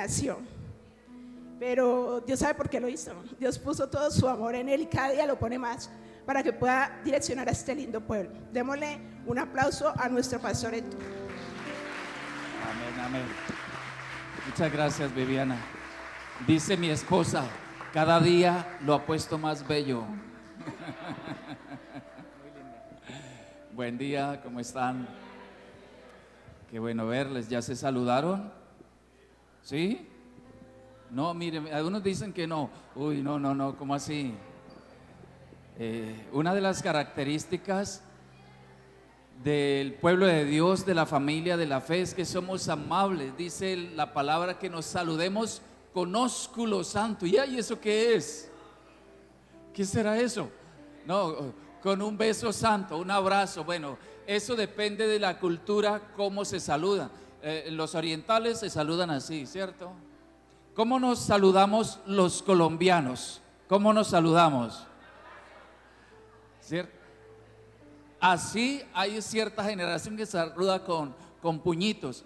nació. Pero Dios sabe por qué lo hizo. Dios puso todo su amor en él y cada día lo pone más para que pueda direccionar a este lindo pueblo. Démosle un aplauso a nuestro pastor Héctor. Amén, amén. Muchas gracias, Viviana. Dice mi esposa, cada día lo ha puesto más bello. Buen día, ¿cómo están? Qué bueno verles. ¿Ya se saludaron? ¿Sí? No, miren, algunos dicen que no. Uy, no, ¿cómo así? Una de las características del pueblo de Dios, de la familia, de la fe, es que somos amables. Dice la palabra que nos saludemos con ósculo santo. ¿Y ay, eso qué es? ¿Qué será eso? No, con un beso santo, un abrazo. Bueno, eso depende de la cultura, cómo se saludan. Los orientales se saludan así, ¿cierto? ¿Cómo nos saludamos los colombianos? ¿Cómo nos saludamos? ¿Cierto? Así hay cierta generación que saluda con puñitos.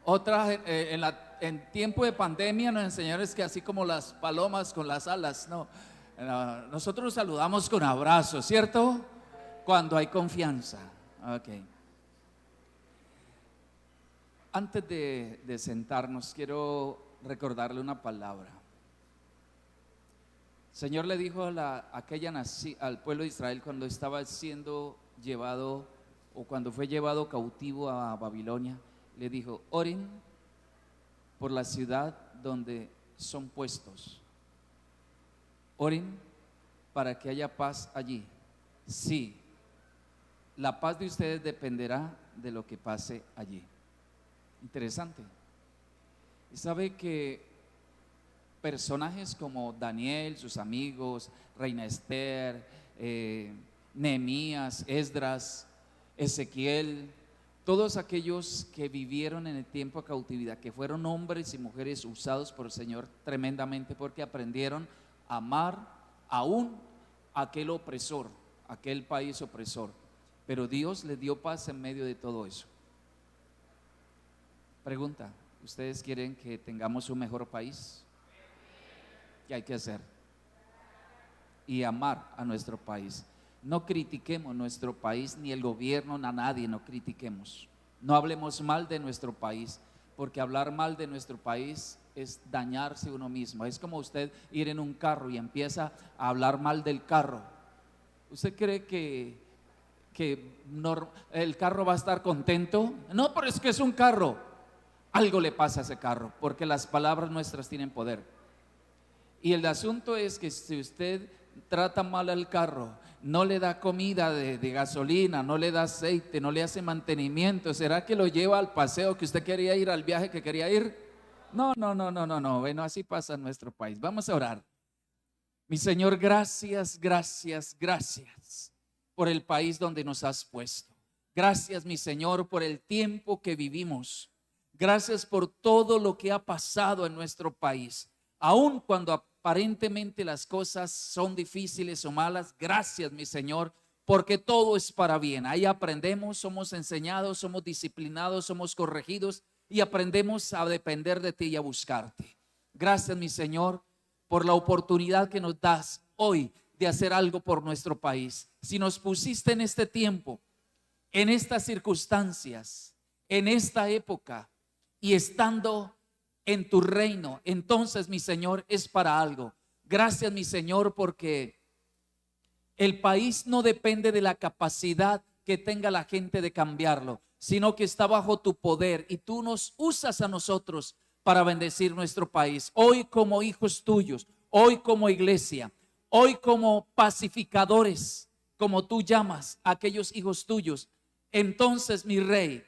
Otras en tiempo de pandemia nos enseñaron que así como las palomas con las alas, no. Nosotros saludamos con abrazos, ¿cierto? Cuando hay confianza. Okay. Antes de sentarnos, quiero recordarle una palabra. El Señor le dijo al pueblo de Israel cuando estaba siendo llevado, o cuando fue llevado cautivo a Babilonia, le dijo: oren por la ciudad donde son puestos. Oren para que haya paz allí. Sí, la paz de ustedes dependerá de lo que pase allí. Interesante. Y sabe que personajes como Daniel, sus amigos, Reina Esther, Nehemías, Esdras, Ezequiel, todos aquellos que vivieron en el tiempo de cautividad, que fueron hombres y mujeres usados por el Señor tremendamente, porque aprendieron a amar aún aquel opresor, aquel país opresor. Pero Dios les dio paz en medio de todo eso. Pregunta: ¿ustedes quieren que tengamos un mejor país? ¿Qué hay que hacer? Y amar a nuestro país. No critiquemos nuestro país, ni el gobierno, ni a nadie, no critiquemos. No hablemos mal de nuestro país, porque hablar mal de nuestro país es dañarse uno mismo. Es como usted ir en un carro y empieza a hablar mal del carro. ¿Usted cree que el carro va a estar contento? No, pero es que es un carro. Algo le pasa a ese carro, porque las palabras nuestras tienen poder. Y el asunto es que si usted trata mal al carro, no le da comida de gasolina, no le da aceite, no le hace mantenimiento, ¿será que lo lleva al paseo que usted quería ir, al viaje que quería ir? No. Bueno, así pasa en nuestro país. Vamos a orar. Mi Señor, gracias por el país donde nos has puesto. Gracias, mi Señor, por el tiempo que vivimos. Gracias por todo lo que ha pasado en nuestro país. Aun cuando aparentemente las cosas son difíciles o malas, gracias, mi Señor, porque todo es para bien. Ahí aprendemos, somos enseñados, somos disciplinados, somos corregidos y aprendemos a depender de ti y a buscarte. Gracias, mi Señor, por la oportunidad que nos das hoy de hacer algo por nuestro país. Si nos pusiste en este tiempo, en estas circunstancias, en esta época y estando en tu reino, entonces, mi Señor, es para algo. Gracias, mi Señor, porque el país no depende de la capacidad que tenga la gente de cambiarlo, sino que está bajo tu poder y tú nos usas a nosotros para bendecir nuestro país. Hoy como hijos tuyos, hoy como iglesia, hoy como pacificadores, como tú llamas a aquellos hijos tuyos. Entonces, mi Rey,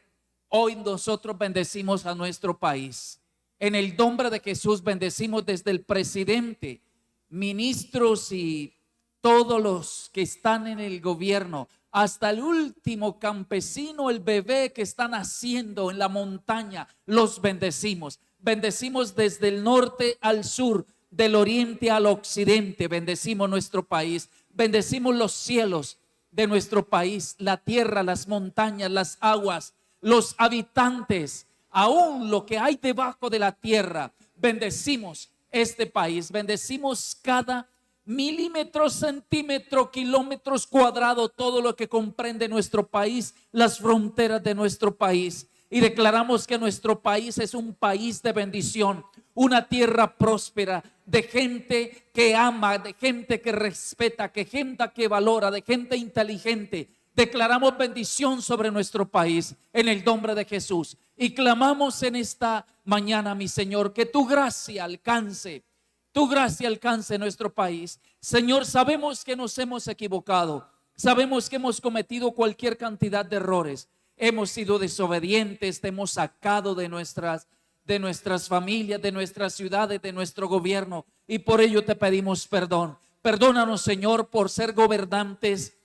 hoy nosotros bendecimos a nuestro país. En el nombre de Jesús bendecimos desde el presidente, ministros y todos los que están en el gobierno, hasta el último campesino, el bebé que está naciendo en la montaña, los bendecimos. Bendecimos desde el norte al sur, del oriente al occidente. Bendecimos nuestro país, bendecimos los cielos de nuestro país, la tierra, las montañas, las aguas, los habitantes, aún lo que hay debajo de la tierra. bendecimos este país, bendecimos cada milímetro, centímetro, kilómetros cuadrados, todo lo que comprende nuestro país, las fronteras de nuestro país. Y declaramos que nuestro país es un país de bendición, una tierra próspera, de gente que ama, de gente que respeta, de gente que valora, de gente inteligente. Declaramos bendición sobre nuestro país en el nombre de Jesús. Y clamamos en esta mañana, mi Señor, que tu gracia alcance nuestro país. Señor, sabemos que nos hemos equivocado, sabemos que hemos cometido cualquier cantidad de errores, hemos sido desobedientes, te hemos sacado de nuestras familias, de nuestras ciudades, de nuestro gobierno, y por ello te pedimos perdón. Perdónanos, Señor, por ser gobernantes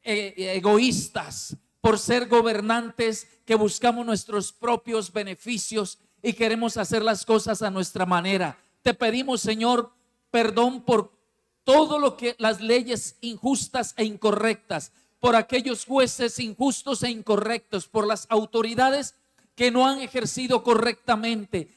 egoístas, por ser gobernantes que buscamos nuestros propios beneficios y queremos hacer las cosas a nuestra manera. Te pedimos, Señor, perdón por todo lo que las leyes injustas e incorrectas, por aquellos jueces injustos e incorrectos, por las autoridades que no han ejercido correctamente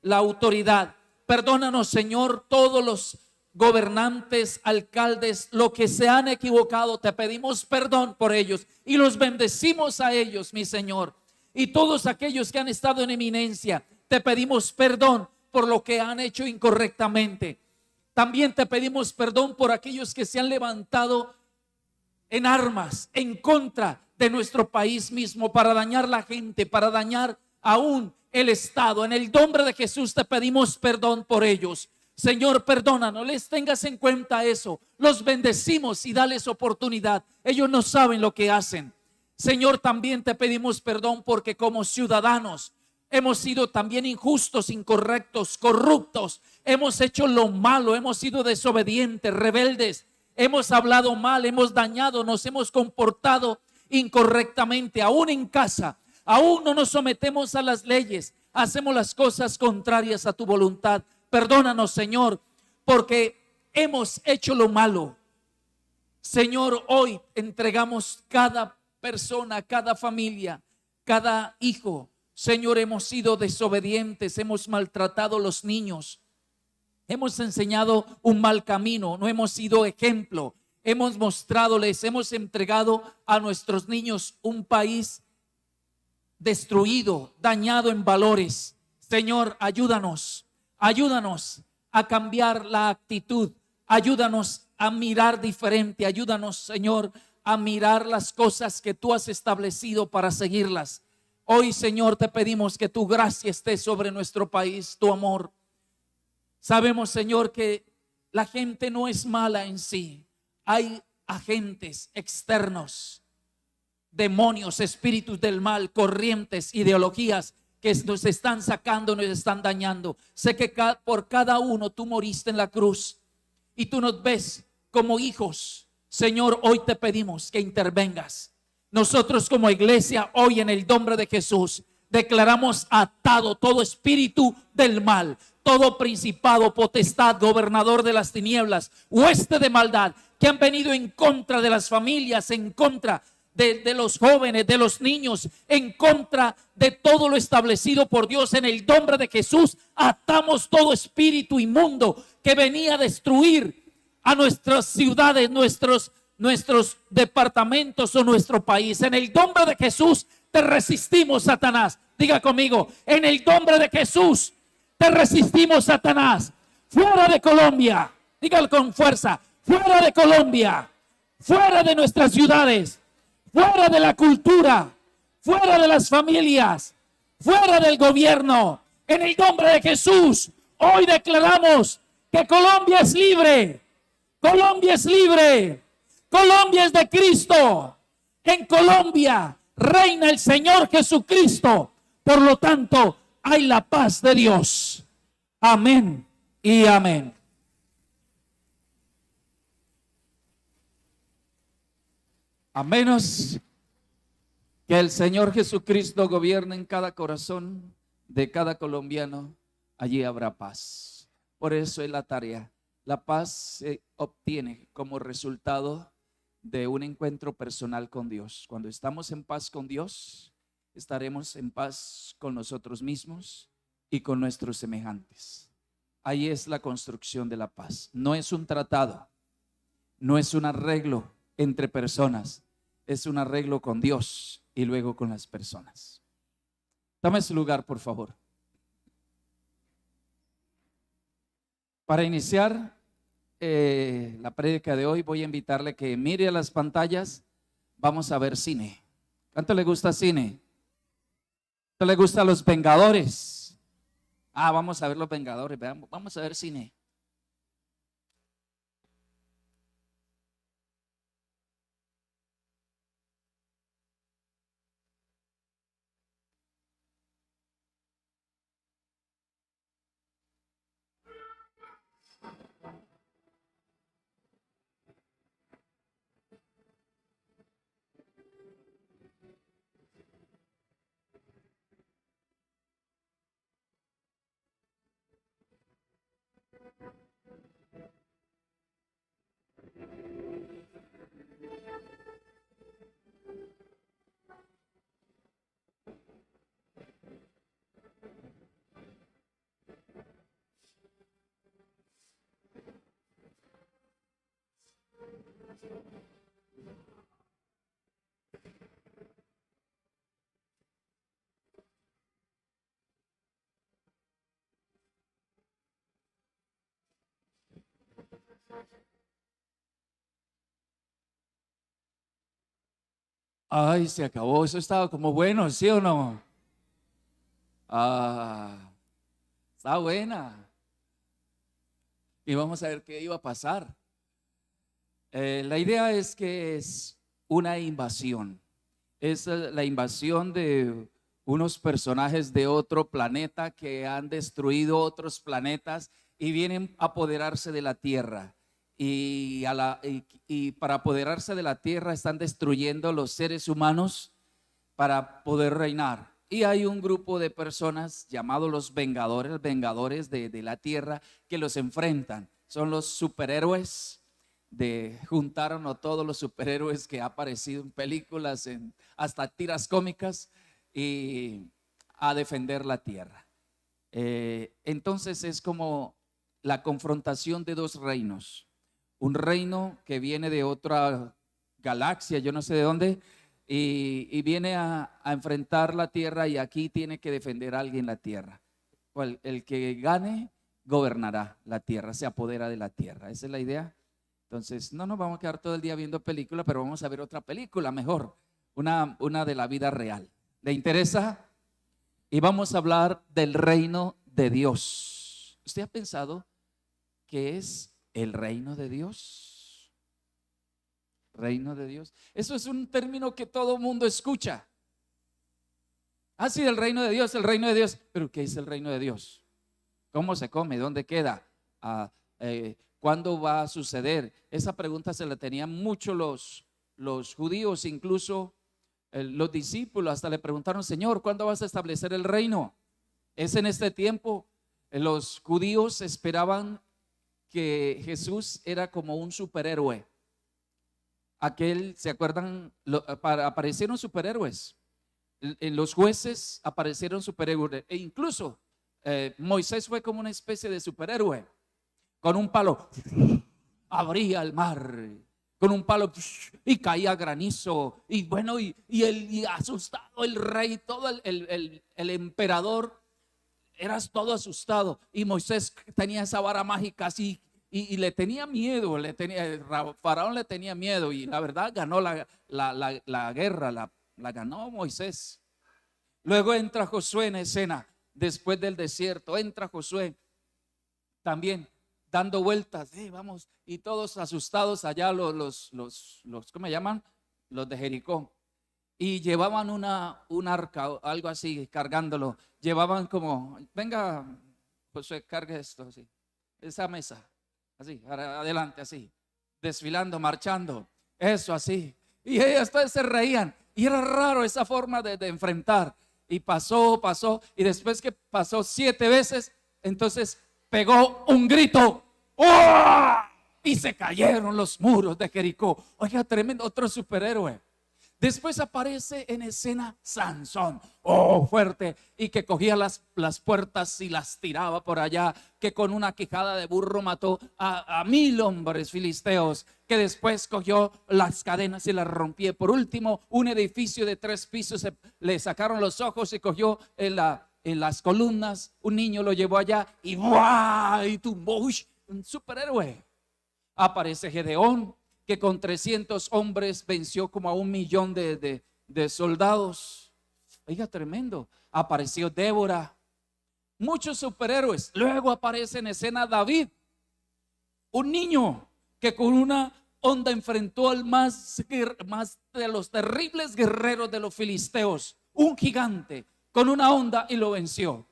la autoridad. Perdónanos, Señor, todos los gobernantes, alcaldes, lo que se han equivocado, te pedimos perdón por ellos y los bendecimos a ellos, mi Señor. Y todos aquellos que han estado en eminencia, te pedimos perdón por lo que han hecho incorrectamente. También te pedimos perdón por aquellos que se han levantado en armas en contra de nuestro país mismo para dañar la gente, para dañar aún el Estado. En el nombre de Jesús te pedimos perdón por ellos. Señor, perdónanos, les tengas en cuenta eso. Los bendecimos y dales oportunidad. Ellos no saben lo que hacen. Señor, también te pedimos perdón porque como ciudadanos hemos sido también injustos, incorrectos, corruptos. Hemos hecho lo malo, hemos sido desobedientes, rebeldes. Hemos hablado mal, hemos dañado, nos hemos comportado incorrectamente. Aún en casa, aún no nos sometemos a las leyes. Hacemos las cosas contrarias a tu voluntad. Perdónanos, Señor, porque hemos hecho lo malo. Señor, hoy entregamos cada persona, cada familia, cada hijo. Señor, hemos sido desobedientes, hemos maltratado a los niños, hemos enseñado un mal camino, no hemos sido ejemplo, hemos hemos entregado a nuestros niños un país destruido, dañado en valores. Señor, ayúdanos a cambiar la actitud, ayúdanos a mirar diferente, ayúdanos, Señor, a mirar las cosas que tú has establecido para seguirlas. Hoy, Señor, te pedimos que tu gracia esté sobre nuestro país, tu amor. Sabemos, Señor, que la gente no es mala en sí. Hay agentes externos, demonios, espíritus del mal, corrientes, ideologías que nos están sacando, nos están dañando. Sé que por cada uno tú moriste en la cruz y tú nos ves como hijos. Señor, hoy te pedimos que intervengas. Nosotros como iglesia, hoy en el nombre de Jesús, declaramos atado todo espíritu del mal, todo principado, potestad, gobernador de las tinieblas, hueste de maldad, que han venido en contra de las familias, en contra de los jóvenes, de los niños, en contra de todo lo establecido por Dios. En el nombre de Jesús, atamos todo espíritu inmundo que venía a destruir a nuestras ciudades, nuestros departamentos o nuestro país. En el nombre de Jesús te resistimos, Satanás. Diga conmigo, en el nombre de Jesús te resistimos, Satanás. Fuera de Colombia, dígalo con fuerza, fuera de Colombia, fuera de nuestras ciudades, fuera de la cultura, fuera de las familias, fuera del gobierno. En el nombre de Jesús, hoy declaramos que Colombia es libre. Colombia es libre. Colombia es de Cristo. En Colombia reina el Señor Jesucristo. Por lo tanto, hay la paz de Dios. Amén y amén. A menos que el Señor Jesucristo gobierne en cada corazón de cada colombiano, allí habrá paz. Por eso es la tarea. La paz se obtiene como resultado de un encuentro personal con Dios. Cuando estamos en paz con Dios, estaremos en paz con nosotros mismos y con nuestros semejantes. Ahí es la construcción de la paz. No es un tratado, no es un arreglo entre personas, es un arreglo con Dios y luego con las personas. Tome su lugar, por favor. Para iniciar la prédica de hoy, voy a invitarle que mire a las pantallas. Vamos a ver cine. ¿Cuánto le gusta cine? ¿Cuánto le gusta Los Vengadores? Vamos a ver Los Vengadores. Veamos, vamos a ver cine. Ay, se acabó. Eso estaba como bueno, ¿sí o no? Está buena. Y vamos a ver qué iba a pasar. La idea es que es una invasión. Es la invasión de unos personajes de otro planeta que han destruido otros planetas y vienen a apoderarse de la Tierra. Y para apoderarse de la Tierra están destruyendo los seres humanos para poder reinar. Y hay un grupo de personas llamados los vengadores de la Tierra, que los enfrentan. Son los superhéroes. Juntaron a todos los superhéroes que ha aparecido en películas, hasta tiras cómicas, y a defender la Tierra. Entonces es como la confrontación de dos reinos. Un reino que viene de otra galaxia, yo no sé de dónde, y viene a enfrentar la Tierra, y aquí tiene que defender a alguien la Tierra. El que gane gobernará la Tierra, se apodera de la Tierra. Esa es la idea. Entonces, no nos vamos a quedar todo el día viendo películas, pero vamos a ver otra película mejor, una de la vida real. ¿Le interesa? Y vamos a hablar del reino de Dios. ¿Usted ha pensado qué es el reino de Dios? Reino de Dios. Eso es un término que todo mundo escucha. Sí, el reino de Dios, el reino de Dios. ¿Pero qué es el reino de Dios? ¿Cómo se come? ¿Dónde queda? ¿Cuándo va a suceder? Esa pregunta se la tenían mucho los judíos, incluso los discípulos hasta le preguntaron: Señor, ¿cuándo vas a establecer el reino? ¿Es en este tiempo? Los judíos esperaban que Jesús era como un superhéroe. ¿Se acuerdan? Aparecieron superhéroes. En los jueces aparecieron superhéroes. E incluso Moisés fue como una especie de superhéroe. Con un palo abría el mar, con un palo y caía granizo. Y bueno, y asustado el rey, todo el emperador, eras todo asustado. Y Moisés tenía esa vara mágica así, y le tenía miedo, Faraón le tenía miedo, y la verdad ganó la guerra, la ganó Moisés. Luego entra Josué en escena, después del desierto, entra Josué también dando vueltas, vamos, y todos asustados allá los ¿cómo se llaman? Los de Jericó. Y llevaban un arca, algo así, cargándolo. Llevaban como, venga, Josué, cargue esto, así, esa mesa, así, adelante, así, desfilando, marchando, eso así. Y ellos todos se reían, y era raro esa forma de enfrentar. Y pasó, y después que pasó 7 veces, entonces pegó un grito, ¡oh! Y se cayeron los muros de Jericó. Oiga, tremendo, otro superhéroe. Después aparece en escena Sansón, oh fuerte, y que cogía las puertas y las tiraba por allá, que con una quijada de burro mató a 1000 hombres filisteos, que después cogió las cadenas y las rompió. Por último, un edificio de 3 pisos, le sacaron los ojos y cogió en las columnas, un niño lo llevó allá y ¡buah! Y tumbó, un superhéroe. Aparece Gedeón, que con 300 hombres venció como a 1.000.000 de soldados. Oiga, tremendo. Apareció Débora, muchos superhéroes. Luego aparece en escena David, un niño que con una onda enfrentó al más de los terribles guerreros de los filisteos, un gigante con una onda, y lo venció.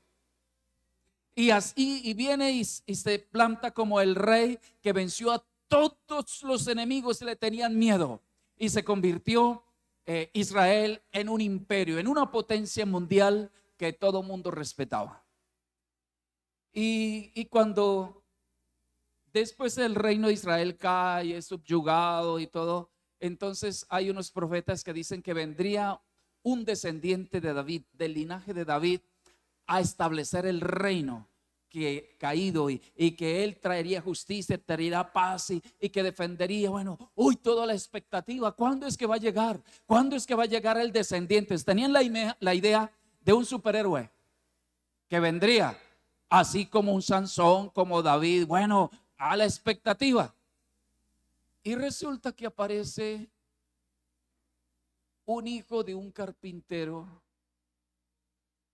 Y así y viene y se planta como el rey que venció a todos los enemigos, le tenían miedo, y se convirtió Israel en un imperio, en una potencia mundial que todo mundo respetaba. Y cuando después el reino de Israel cae, es subyugado y todo, entonces hay unos profetas que dicen que vendría un descendiente de David, del linaje de David, a establecer el reino que caído, y que él traería justicia, traería paz, y que defendería. Bueno, toda la expectativa, ¿cuándo es que va a llegar? ¿Cuándo es que va a llegar el descendiente? Tenían la idea de un superhéroe que vendría, así como un Sansón, como David, bueno, a la expectativa. Y resulta que aparece un hijo de un carpintero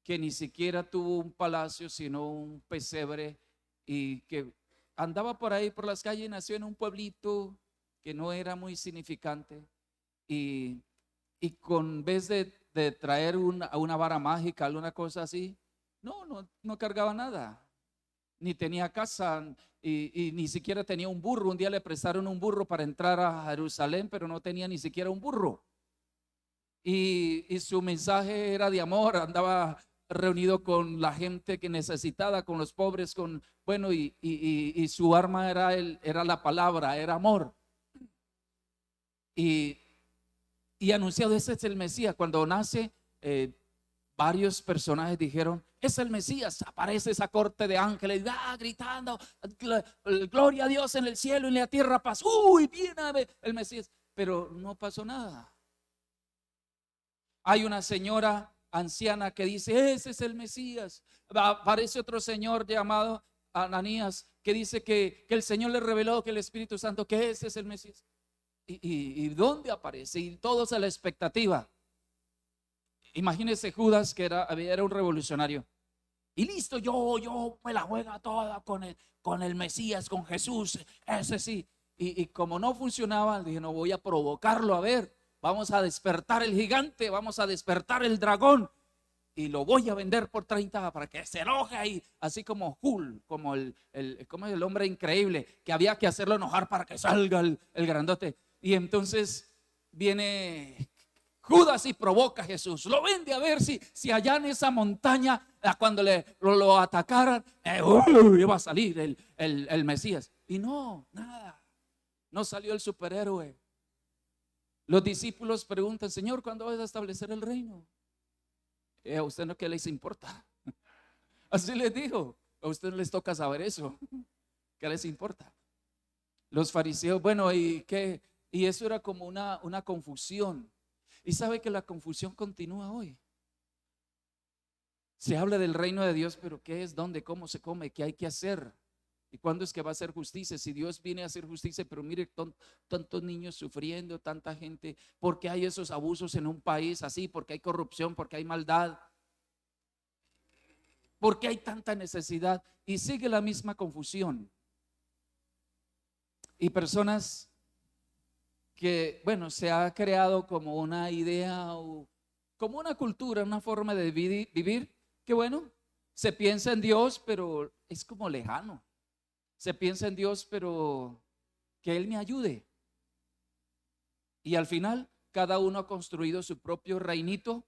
que ni siquiera tuvo un palacio, sino un pesebre, y que andaba por ahí por las calles. Nació en un pueblito que no era muy significante, y con vez de traer una vara mágica, alguna cosa así, no cargaba nada, ni tenía casa, y ni siquiera tenía un burro. Un día le prestaron un burro para entrar a Jerusalén, pero no tenía ni siquiera un burro. Y su mensaje era de amor, andaba reunido con la gente que necesitada, con los pobres, y su arma era la palabra, era amor. Y anunciado, ese es el Mesías. Cuando nace, varios personajes dijeron, es el Mesías. Aparece esa corte de ángeles, gritando, gloria a Dios en el cielo y en la tierra paz. Viene el Mesías. Pero no pasó nada. Hay una señora anciana que dice, ese es el Mesías. Aparece otro señor llamado Ananías, que dice que el Señor le reveló, que el Espíritu Santo, que ese es el Mesías. ¿Y dónde aparece? Y todos a la expectativa. Imagínese Judas, que era un revolucionario. Y listo, yo me la juega toda con el Mesías, con Jesús, ese sí. Y como no funcionaba, dije, no, voy a provocarlo, a ver. Vamos a despertar el gigante, vamos a despertar el dragón, y lo voy a vender por 30 para que se enoje ahí, así como Hulk, como el hombre increíble, que había que hacerlo enojar para que salga el grandote. Y entonces viene Judas y provoca a Jesús, lo vende, a ver si allá en esa montaña, cuando lo atacaran, iba a salir el Mesías. Y nada, no salió el superhéroe. Los discípulos preguntan, Señor, ¿cuándo vas a establecer el reino? A usted no, ¿qué les importa? Así les dijo, a ustedes les toca saber eso. ¿Qué les importa? Los fariseos, bueno, ¿y qué? Y eso era como una confusión. Y sabe que la confusión continúa hoy. Se habla del reino de Dios, pero ¿qué es? ¿Dónde? ¿Cómo se come? ¿Qué hay que hacer? ¿Y cuándo es que va a hacer justicia? Si Dios viene a hacer justicia, pero mire tantos niños sufriendo, tanta gente, ¿por qué hay esos abusos en un país así? ¿Por qué hay corrupción? ¿Por qué hay maldad? ¿Por qué hay tanta necesidad? Y sigue la misma confusión. Y personas que, bueno, se ha creado como una idea o como una cultura, una forma de vivir, que bueno, se piensa en Dios, pero es como lejano. Se piensa en Dios, pero que Él me ayude. Y al final, cada uno ha construido su propio reinito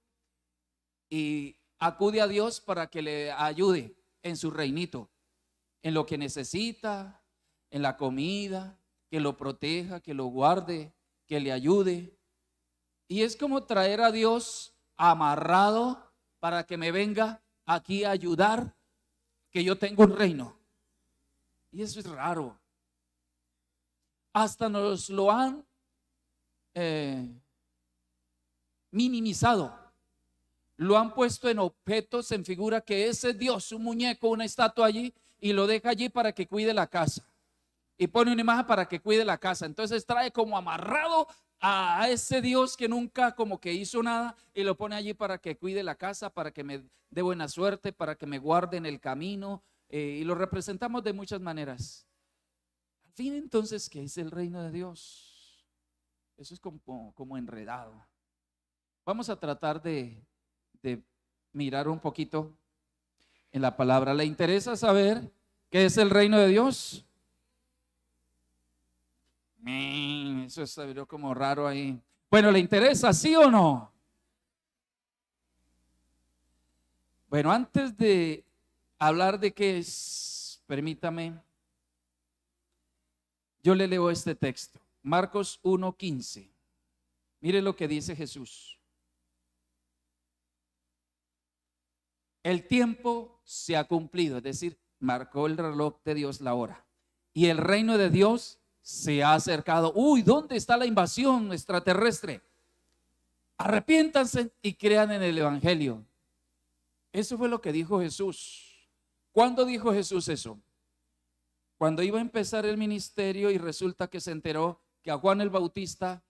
y acude a Dios para que le ayude en su reinito, en lo que necesita, en la comida, que lo proteja, que lo guarde, que le ayude. Y es como traer a Dios amarrado para que me venga aquí a ayudar, que yo tengo un reino. Y eso es raro. Hasta nos lo han minimizado. Lo han puesto en objetos, en figura, que ese es Dios, un muñeco, una estatua allí, y lo deja allí para que cuide la casa. Y pone una imagen para que cuide la casa. Entonces trae como amarrado a ese Dios que nunca como que hizo nada, y lo pone allí para que cuide la casa, para que me dé buena suerte, para que me guarde en el camino, y lo representamos de muchas maneras. Al fin, entonces, ¿qué es el reino de Dios? Eso es como enredado. Vamos a tratar de mirar un poquito en la palabra. ¿Le interesa saber qué es el reino de Dios? Eso se como raro ahí. Bueno, ¿le interesa, sí o no? Bueno, antes de hablar de qué es, permítame, yo le leo este texto, Marcos 1:15. Mire lo que dice Jesús. El tiempo se ha cumplido, es decir, marcó el reloj de Dios la hora. Y el reino de Dios se ha acercado. Uy, ¿dónde está la invasión extraterrestre? Arrepiéntanse y crean en el evangelio. Eso fue lo que dijo Jesús. ¿Cuándo dijo Jesús eso? Cuando iba a empezar el ministerio y resulta que se enteró que a Juan el Bautista,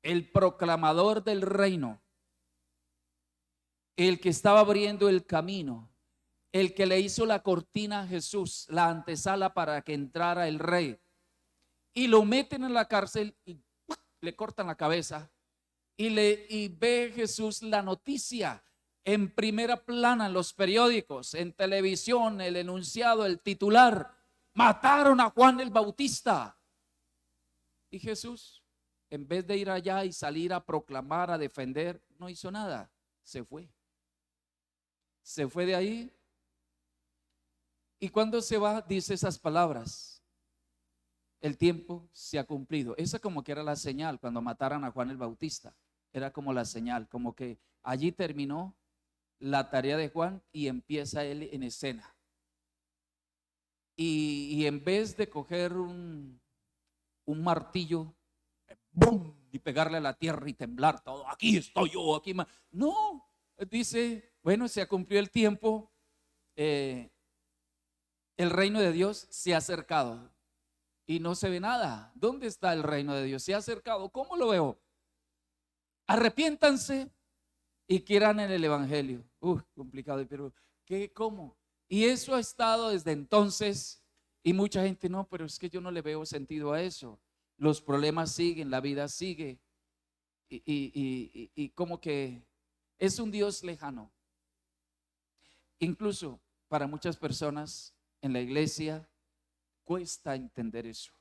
el proclamador del reino, el que estaba abriendo el camino, el que le hizo la cortina a Jesús, la antesala para que entrara el rey, y lo meten en la cárcel y le cortan la cabeza, y ve Jesús la noticia en primera plana en los periódicos, en televisión, el enunciado, el titular: mataron a Juan el Bautista. Y Jesús, en vez de ir allá y salir a proclamar, a defender, no hizo nada, se fue. Se fue de ahí. Y cuando se va, dice esas palabras: el tiempo se ha cumplido. Esa como que era la señal cuando mataran a Juan el Bautista. Era como la señal, como que allí terminó la tarea de Juan y empieza él en escena. Y en vez de coger un martillo, ¡bum!, y pegarle a la tierra y temblar todo, aquí estoy yo, aquí más. No, dice, bueno, se ha cumplido el tiempo, el reino de Dios se ha acercado. Y no se ve nada. ¿Dónde está el reino de Dios? Se ha acercado. ¿Cómo lo veo? Arrepiéntanse y quieran en el evangelio. Complicado, pero ¿qué? ¿Cómo? Y eso ha estado desde entonces. Y mucha gente, no, pero es que yo no le veo sentido a eso. Los problemas siguen, la vida sigue. Y como que es un Dios lejano. Incluso para muchas personas en la iglesia cuesta entender eso.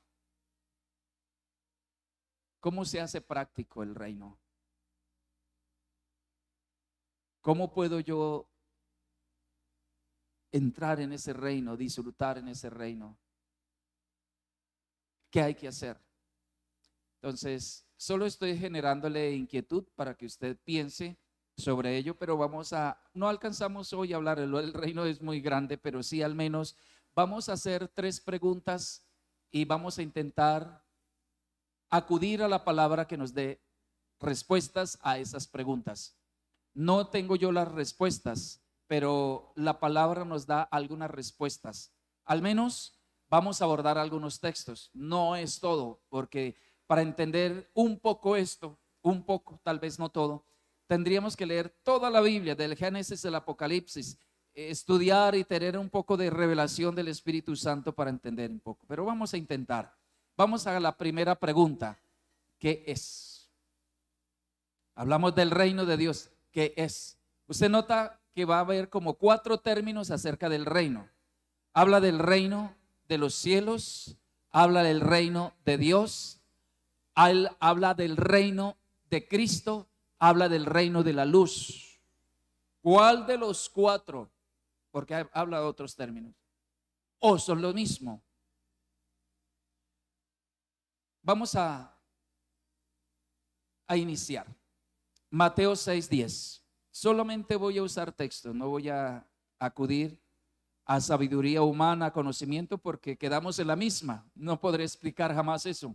¿Cómo se hace práctico el reino? ¿Cómo puedo yo entrar en ese reino, disfrutar en ese reino? ¿Qué hay que hacer? Entonces, solo estoy generándole inquietud para que usted piense sobre ello, pero no alcanzamos hoy a hablar, el reino es muy grande, pero sí al menos vamos a hacer 3 preguntas y vamos a intentar acudir a la palabra que nos dé respuestas a esas preguntas. No tengo yo las respuestas, pero la palabra nos da algunas respuestas. Al menos vamos a abordar algunos textos. No es todo, porque para entender un poco esto, un poco, tal vez no todo, tendríamos que leer toda la Biblia, del Génesis al Apocalipsis, estudiar y tener un poco de revelación del Espíritu Santo para entender un poco. Pero vamos a intentar. Vamos a la primera pregunta. ¿Qué es? Hablamos del reino de Dios. ¿Qué es? Usted nota que va a haber como 4 términos acerca del reino. Habla del reino de los cielos, habla del reino de Dios, habla del reino de Cristo, habla del reino de la luz. ¿Cuál de los 4? Porque habla de otros términos. ¿O son lo mismo? Vamos a iniciar. Mateo 6:10. Solamente voy a usar texto, no voy a acudir a sabiduría humana, conocimiento, porque quedamos en la misma. No podré explicar jamás eso.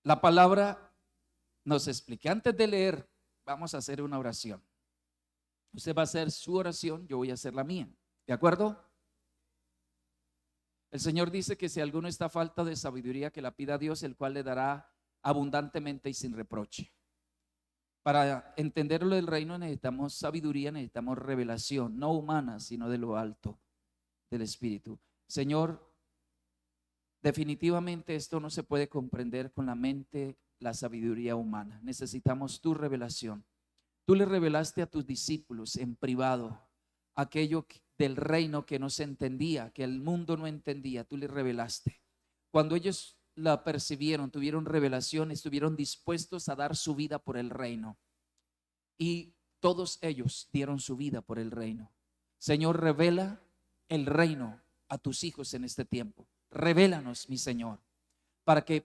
La palabra nos explica. Antes de leer, vamos a hacer una oración. Usted va a hacer su oración, yo voy a hacer la mía. ¿De acuerdo? El Señor dice que si alguno está a falta de sabiduría, que la pida a Dios, el cual le dará abundantemente y sin reproche. Para entender lo del reino necesitamos sabiduría, necesitamos revelación, no humana, sino de lo alto, del Espíritu. Señor, definitivamente esto no se puede comprender con la mente, la sabiduría humana. Necesitamos tu revelación. Tú le revelaste a tus discípulos en privado aquello del reino que no se entendía, que el mundo no entendía. Tú le revelaste. Cuando ellos la percibieron, tuvieron revelación, estuvieron dispuestos a dar su vida por el reino. Y todos ellos dieron su vida por el reino. Señor, revela el reino a tus hijos en este tiempo. Revélanos, mi Señor, para que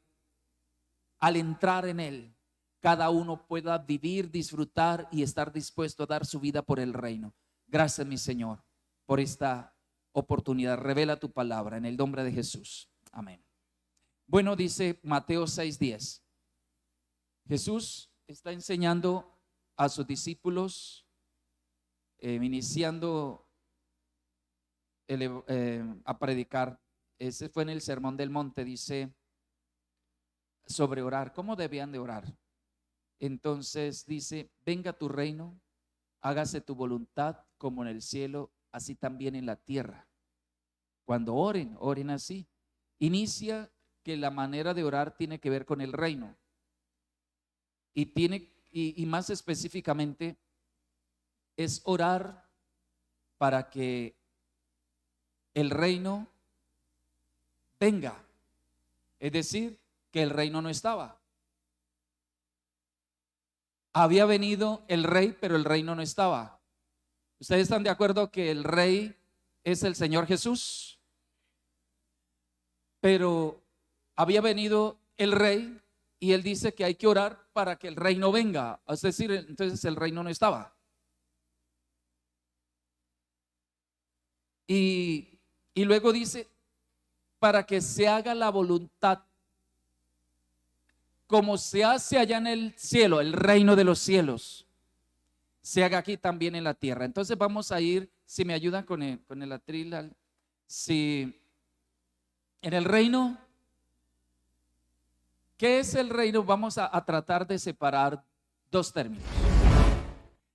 al entrar en él, cada uno pueda vivir, disfrutar y estar dispuesto a dar su vida por el reino. Gracias, mi Señor, por esta oportunidad. Revela tu palabra en el nombre de Jesús. Amén. Bueno, dice Mateo 6:10. Jesús está enseñando a sus discípulos, iniciando a predicar. Ese fue en el Sermón del Monte, dice sobre orar, cómo debían de orar. Entonces dice: venga tu reino, hágase tu voluntad como en el cielo, así también en la tierra. Cuando oren, oren así. Inicia que la manera de orar tiene que ver con el reino. Y más específicamente es orar para que el reino venga. Es decir, que el reino no estaba. Había venido el rey, pero el reino no estaba. ¿Ustedes están de acuerdo que el rey es el Señor Jesús? Pero había venido el rey y él dice que hay que orar para que el reino venga. Es decir, entonces el reino no estaba. Y luego dice: para que se haga la voluntad como se hace allá en el cielo, el reino de los cielos, se haga aquí también en la tierra. Entonces vamos a ir, si me ayudan con el atril, si en el reino, ¿qué es el reino? Vamos a tratar de separar dos términos.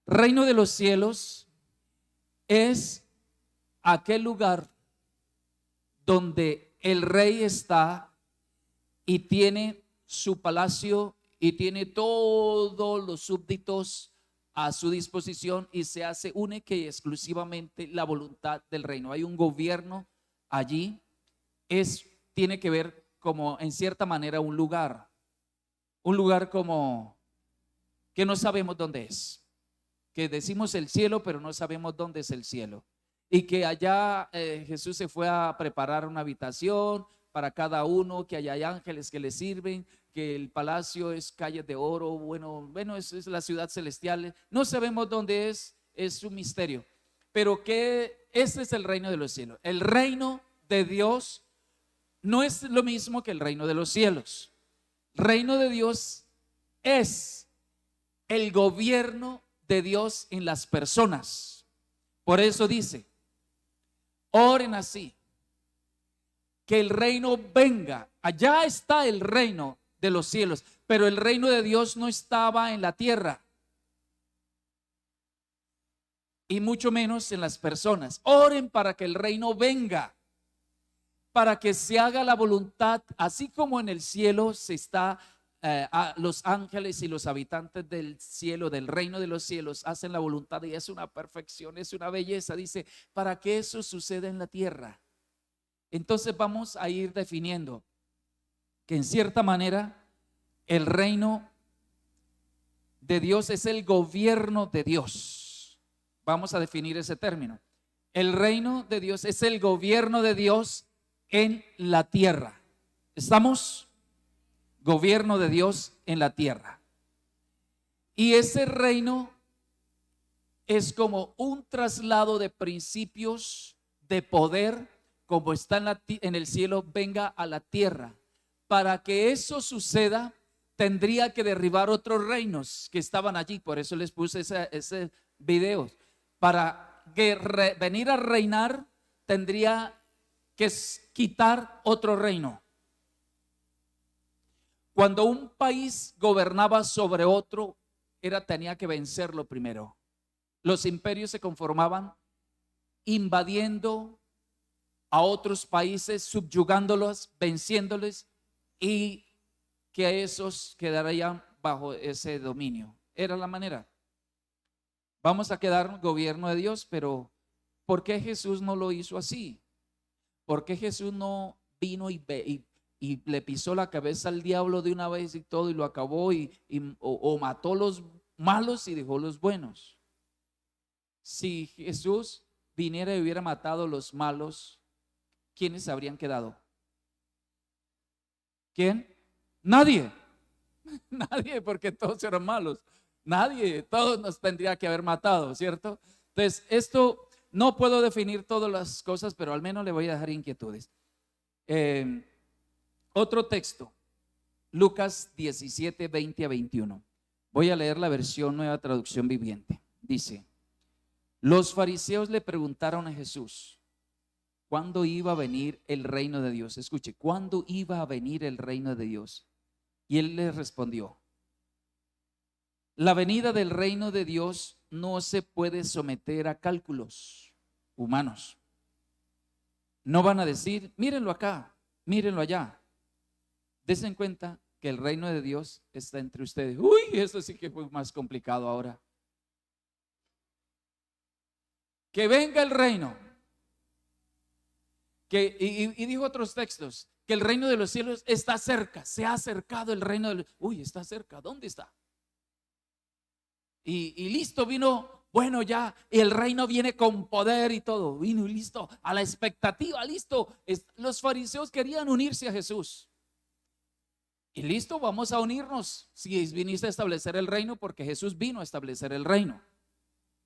Reino de los cielos es aquel lugar donde el rey está y tiene su palacio y tiene todos los súbditos a su disposición y se hace única y exclusivamente la voluntad del reino. Hay un gobierno allí, tiene que ver como en cierta manera un lugar como que no sabemos dónde es, que decimos el cielo pero no sabemos dónde es el cielo, y que allá Jesús se fue a preparar una habitación para cada uno, que allá hay ángeles que le sirven, que el palacio es calles de oro, bueno, es la ciudad celestial. No sabemos dónde es un misterio, pero que este es el reino de los cielos. El reino de Dios no es lo mismo que el reino de los cielos. Reino de Dios es el gobierno de Dios en las personas. Por eso dice: oren así, que el reino venga. Allá está el reino de los cielos, pero el reino de Dios no estaba en la tierra, y mucho menos en las personas. Oren para que el reino venga, para que se haga la voluntad, así como en el cielo se está, los ángeles y los habitantes del cielo, del reino de los cielos, hacen la voluntad, y es una perfección, es una belleza. Dice, para que eso suceda en la tierra. Entonces vamos a ir definiendo que en cierta manera el reino de Dios es el gobierno de Dios. Vamos a definir ese término. El reino de Dios es el gobierno de Dios en la tierra. ¿Estamos? Gobierno de Dios en la tierra. Y ese reino es como un traslado de principios de poder, como está en el cielo, venga a la tierra. Para que eso suceda, tendría que derribar otros reinos que estaban allí. Por eso les puse ese video. Para que venir a reinar, tendría que quitar otro reino. Cuando un país gobernaba sobre otro, tenía que vencerlo primero. Los imperios se conformaban invadiendo a otros países, subyugándolos, venciéndoles, y que a esos quedarían bajo ese dominio. Era la manera. Vamos a quedar gobierno de Dios, pero ¿por qué Jesús no lo hizo así? ¿Por qué Jesús no vino y le pisó la cabeza al diablo de una vez y todo y lo acabó o mató los malos y dejó los buenos? Si Jesús viniera y hubiera matado los malos, ¿quiénes habrían quedado? ¿Quién? Nadie. Nadie, porque todos eran malos. Nadie, todos nos tendría que haber matado, ¿cierto? Entonces, esto no puedo definir todas las cosas, pero al menos le voy a dejar inquietudes. Otro texto, Lucas 17, 20 a 21. Voy a leer la versión Nueva Traducción Viviente. Dice: los fariseos le preguntaron a Jesús, ¿cuándo iba a venir el reino de Dios? Escuche, ¿cuándo iba a venir el reino de Dios? Y él les respondió: la venida del reino de Dios no se puede someter a cálculos humanos. No van a decir, mírenlo acá, mírenlo allá. Desen cuenta que el reino de Dios está entre ustedes. Uy, eso sí que fue más complicado ahora. Que venga el reino. Y dijo otros textos, que el reino de los cielos está cerca, se ha acercado el reino de los... Uy, está cerca, ¿dónde está? Y listo, vino, bueno ya, y el reino viene con poder y todo, vino y listo, a la expectativa, listo. Los fariseos querían unirse a Jesús. Y listo, vamos a unirnos si viniste a establecer el reino, porque Jesús vino a establecer el reino.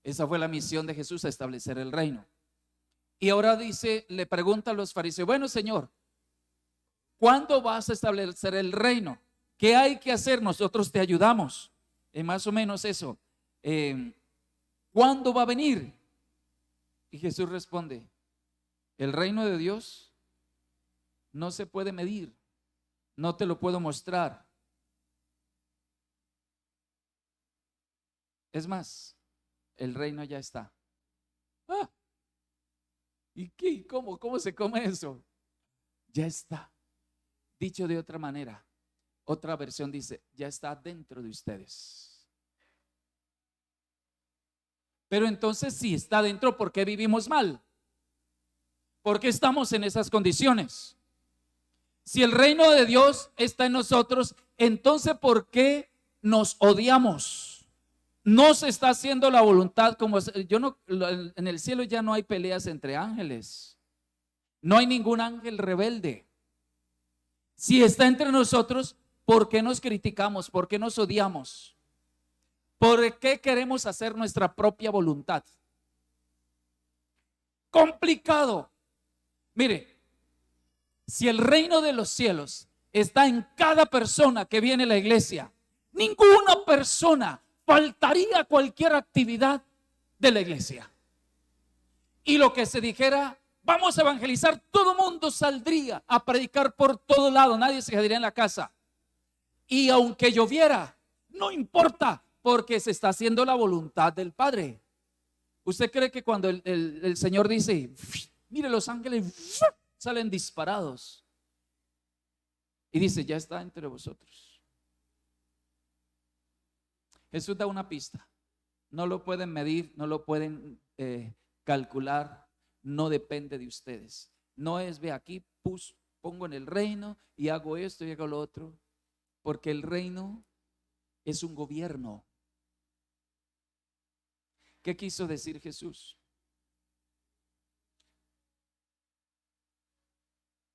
Esa fue la misión de Jesús, a establecer el reino. Y ahora dice, le pregunta a los fariseos, bueno Señor, ¿cuándo vas a establecer el reino? ¿Qué hay que hacer? Nosotros te ayudamos. Más o menos eso. ¿Cuándo va a venir? Y Jesús responde, el reino de Dios no se puede medir, no te lo puedo mostrar. Es más, el reino ya está. Ah, ¿y qué? ¿Cómo se come eso? Ya está. Dicho de otra manera, otra versión dice, ya está dentro de ustedes. Pero entonces, si está dentro, ¿por qué vivimos mal? ¿Por qué estamos en esas condiciones? Si el reino de Dios está en nosotros, entonces ¿por qué nos odiamos? No se está haciendo la voluntad como en el cielo ya no hay peleas entre ángeles. No hay ningún ángel rebelde. Si está entre nosotros, ¿por qué nos criticamos? ¿Por qué nos odiamos? ¿Por qué queremos hacer nuestra propia voluntad? Complicado. Mire, si el reino de los cielos está en cada persona que viene a la iglesia, ninguna persona faltaría a cualquier actividad de la iglesia. Y lo que se dijera, vamos a evangelizar, todo mundo saldría a predicar por todo lado, nadie se quedaría en la casa. Y aunque lloviera, no importa, porque se está haciendo la voluntad del Padre. ¿Usted cree que cuando el Señor dice, mire, los ángeles salen disparados? Y dice, ya está entre vosotros. Jesús da una pista. No lo pueden medir, no lo pueden calcular, no depende de ustedes. No es, ve aquí, pongo en el reino y hago esto y hago lo otro. Porque el reino es un gobierno. ¿Qué quiso decir Jesús?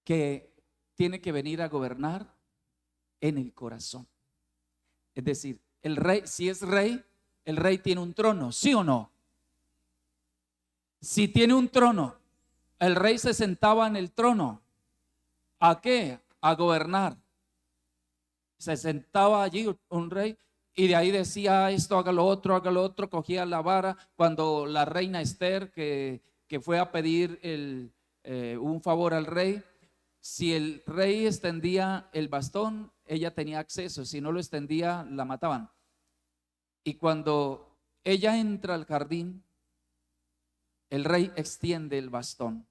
Que tiene que venir a gobernar en el corazón. Es decir, El rey, si es rey, el rey tiene un trono, ¿sí o no? Si tiene un trono, el rey se sentaba en el trono. ¿A qué? A gobernar. Se sentaba allí un rey y de ahí decía esto, haga lo otro, cogía la vara. Cuando la reina Esther, que fue a pedir un favor al rey, si el rey extendía el bastón, ella tenía acceso, si no lo extendía, la mataban. Y cuando ella entra al jardín, el rey extiende el bastón.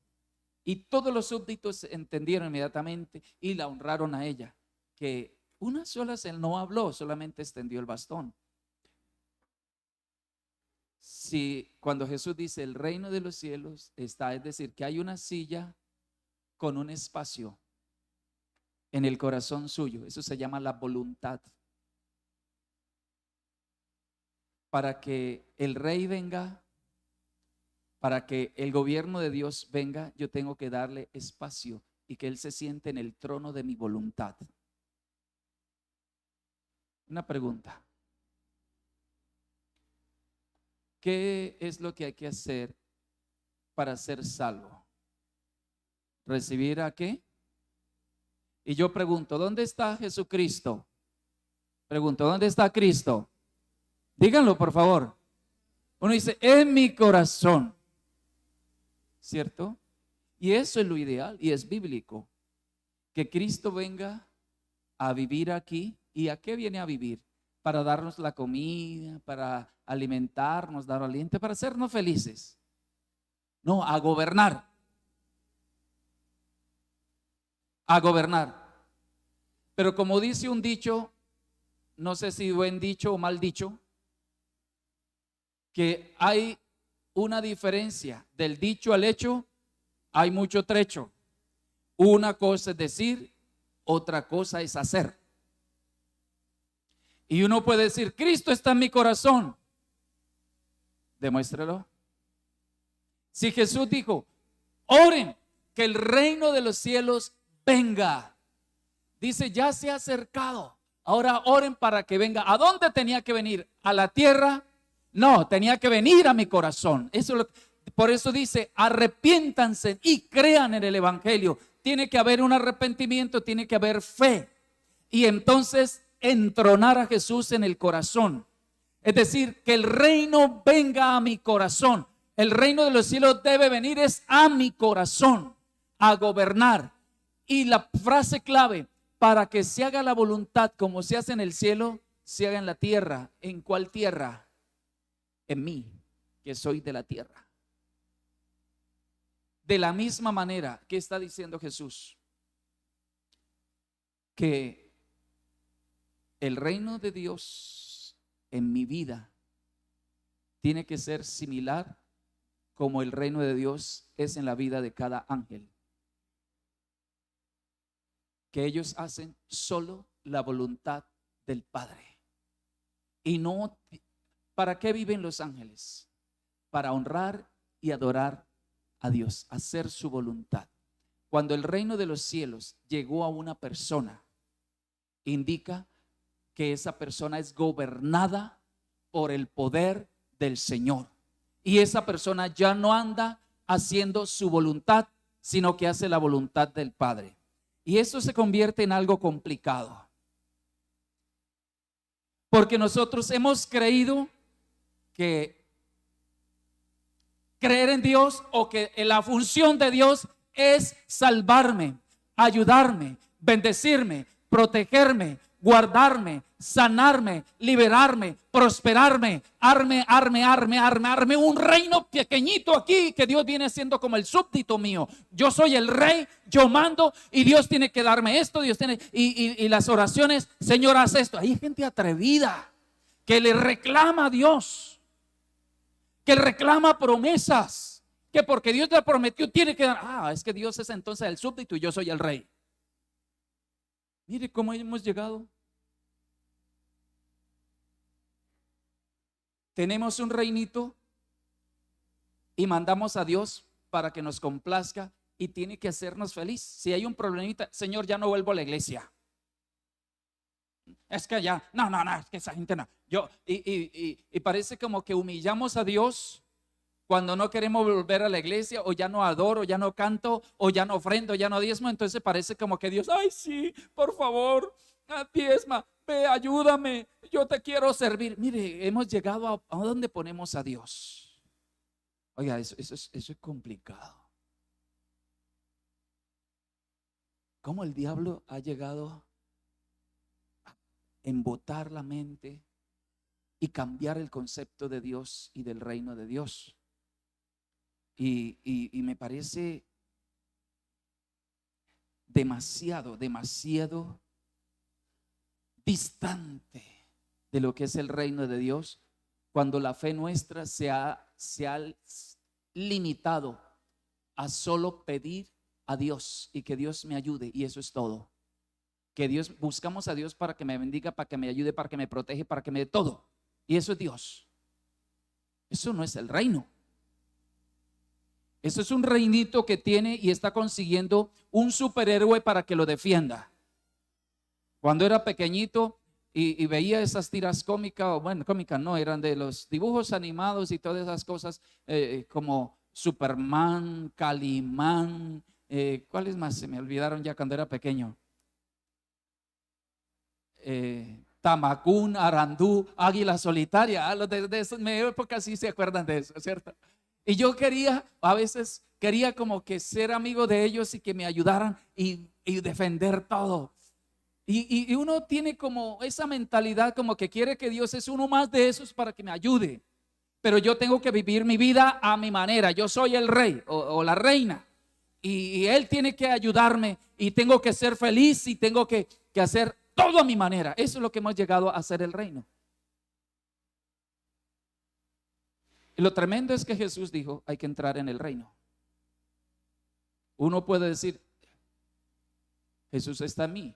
Y todos los súbditos entendieron inmediatamente y la honraron a ella, que una sola él no habló, solamente extendió el bastón. Si cuando Jesús dice el reino de los cielos está, es decir, que hay una silla con un espacio en el corazón suyo, eso se llama la voluntad. Para que el rey venga, para que el gobierno de Dios venga, yo tengo que darle espacio y que Él se siente en el trono de mi voluntad. Una pregunta. ¿Qué es lo que hay que hacer para ser salvo? ¿Recibir a qué? Y yo pregunto, ¿dónde está Jesucristo? Pregunto, ¿dónde está Cristo? Díganlo, por favor. Uno dice, en mi corazón. ¿Cierto? Y eso es lo ideal y es bíblico. Que Cristo venga a vivir aquí. ¿Y a qué viene a vivir? Para darnos la comida, para alimentarnos, dar aliento, para hacernos felices. No, a gobernar. A gobernar. Pero como dice un dicho, no sé si buen dicho o mal dicho, que hay una diferencia del dicho al hecho, hay mucho trecho. Una cosa es decir, otra cosa es hacer. Y uno puede decir, Cristo está en mi corazón. Demuéstrelo. Si Jesús dijo, oren que el reino de los cielos venga. Dice, ya se ha acercado. Ahora oren para que venga. ¿A dónde tenía que venir? ¿A la tierra? No, tenía que venir a mi corazón. Por eso dice, arrepiéntanse y crean en el evangelio. Tiene que haber un arrepentimiento, tiene que haber fe. Y entonces entronar a Jesús en el corazón. Es decir, que el reino venga a mi corazón. El reino de los cielos debe venir es a mi corazón, a gobernar. Y la frase clave, para que se haga la voluntad como se hace en el cielo, se haga en la tierra. ¿En cuál tierra? En mí, que soy de la tierra. De la misma manera, ¿qué está diciendo Jesús? Que el reino de Dios en mi vida tiene que ser similar como el reino de Dios es en la vida de cada ángel. Que ellos hacen solo la voluntad del Padre. Y no, ¿para qué viven los ángeles? Para honrar y adorar a Dios, hacer su voluntad. Cuando el reino de los cielos llegó a una persona, indica que esa persona es gobernada por el poder del Señor. Y esa persona ya no anda haciendo su voluntad, sino que hace la voluntad del Padre. Y eso se convierte en algo complicado. Porque nosotros hemos creído que creer en Dios o que la función de Dios es salvarme, ayudarme, bendecirme, protegerme, guardarme, sanarme, liberarme, prosperarme, arme un reino pequeñito aquí que Dios viene siendo como el súbdito mío. Yo soy el rey, yo mando y Dios tiene que darme esto, Dios tiene y las oraciones, Señor, haz esto. Hay gente atrevida que le reclama a Dios, que reclama promesas, que porque Dios le prometió tiene que dar. Es que Dios es entonces el súbdito y yo soy el rey. Mire cómo hemos llegado. Tenemos un reinito y mandamos a Dios para que nos complazca y tiene que hacernos feliz. Si hay un problemita, Señor, ya no vuelvo a la iglesia. Es que ya, no, es que esa gente no. Y parece como que humillamos a Dios cuando no queremos volver a la iglesia, o ya no adoro, ya no canto, o ya no ofrendo, ya no diezmo. Entonces parece como que Dios, ay, sí, por favor, diezma, ve, ayúdame, yo te quiero servir. Mire, hemos llegado a donde ponemos a Dios. Oiga, eso es complicado. ¿Cómo el diablo ha llegado a embotar la mente y cambiar el concepto de Dios y del reino de Dios? Y me parece demasiado distante de lo que es el reino de Dios, cuando la fe nuestra se ha limitado a solo pedir a Dios y que Dios me ayude, y eso es todo. Que Dios, buscamos a Dios para que me bendiga, para que me ayude, para que me protege, para que me dé todo, y eso es Dios. Eso no es el reino. Eso es un reinito que tiene y está consiguiendo un superhéroe para que lo defienda. Cuando era pequeñito y veía esas tiras cómicas, o bueno, cómicas no, eran de los dibujos animados y todas esas cosas, como Superman, Calimán, ¿cuáles más? Se me olvidaron ya cuando era pequeño. Tamacún, Arandú, Águila Solitaria. Los de eso, en mi época sí se acuerdan de eso, ¿cierto? Y yo a veces quería como que ser amigo de ellos y que me ayudaran y defender todo. Y uno tiene como esa mentalidad como que quiere que Dios es uno más de esos para que me ayude. Pero yo tengo que vivir mi vida a mi manera. Yo soy el rey o la reina. Y Él tiene que ayudarme y tengo que ser feliz y tengo que hacer todo a mi manera. Eso es lo que hemos llegado a hacer el reino. Y lo tremendo es que Jesús dijo, hay que entrar en el reino. Uno puede decir, Jesús está en mí.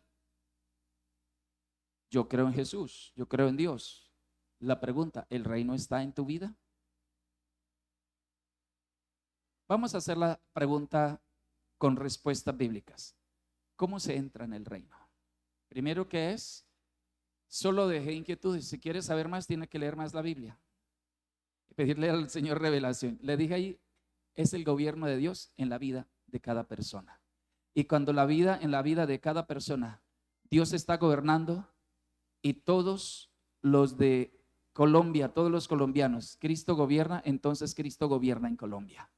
Yo creo en Jesús, yo creo en Dios. La pregunta, ¿el reino está en tu vida? Vamos a hacer la pregunta con respuestas bíblicas. ¿Cómo se entra en el reino? Primero, ¿qué es? Solo dejé inquietudes. Si quieres saber más, tiene que leer más la Biblia. Pedirle al Señor revelación. Le dije ahí, es el gobierno de Dios en la vida de cada persona. Y cuando en la vida de cada persona, Dios está gobernando y todos los de Colombia, todos los colombianos, Cristo gobierna, entonces Cristo gobierna en Colombia.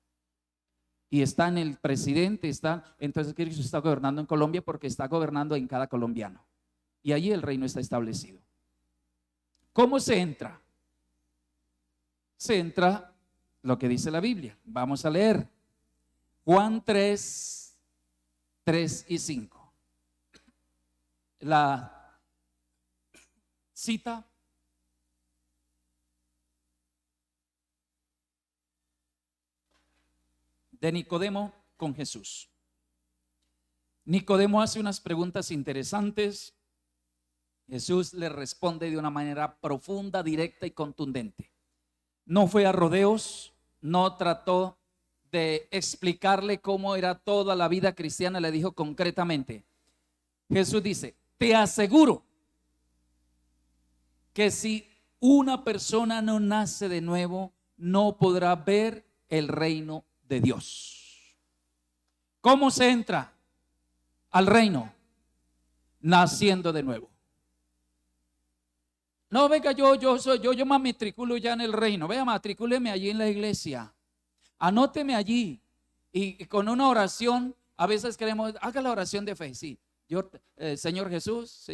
Y está en el presidente, entonces Cristo está gobernando en Colombia porque está gobernando en cada colombiano. Y allí el reino está establecido. ¿Cómo se entra? Se entra lo que dice la Biblia. Vamos a leer Juan 3, 3 y 5. La cita de Nicodemo con Jesús. Nicodemo hace unas preguntas interesantes. Jesús le responde de una manera profunda, directa y contundente. No fue a rodeos, no trató de explicarle cómo era toda la vida cristiana, le dijo concretamente. Jesús dice, te aseguro que si una persona no nace de nuevo, no podrá ver el reino de Dios. ¿Cómo se entra al reino? Naciendo de nuevo. No, venga, yo me matriculo ya en el reino. Vea, matricúleme allí en la iglesia. Anóteme allí. Y con una oración, a veces queremos, haga la oración de fe. Sí, yo, Señor Jesús,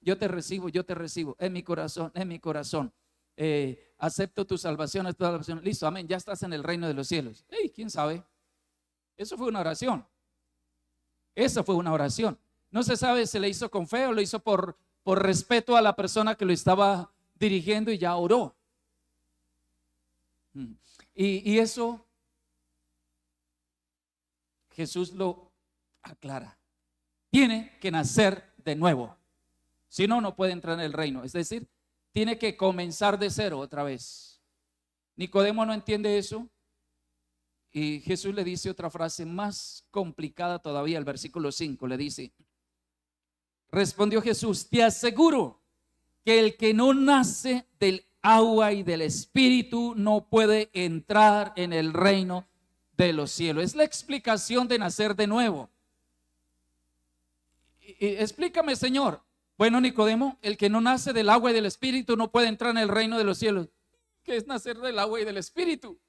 yo te recibo en mi corazón. Acepto tu salvación, listo, amén, ya estás en el reino de los cielos. ¿Quién sabe? Eso fue una oración. Esa fue una oración. No se sabe si le hizo con fe o lo hizo por respeto a la persona que lo estaba dirigiendo y ya oró. Y eso Jesús lo aclara. Tiene que nacer de nuevo. Si no, no puede entrar en el reino. Es decir, tiene que comenzar de cero otra vez. Nicodemo no entiende eso. Y Jesús le dice otra frase más complicada todavía, el versículo 5. Le dice, Respondió Jesús: te aseguro que el que no nace del agua y del Espíritu no puede entrar en el reino de los cielos. Es la explicación de nacer de nuevo. Explícame, Señor. Bueno, Nicodemo, el que no nace del agua y del Espíritu no puede entrar en el reino de los cielos. ¿Qué es nacer del agua y del Espíritu?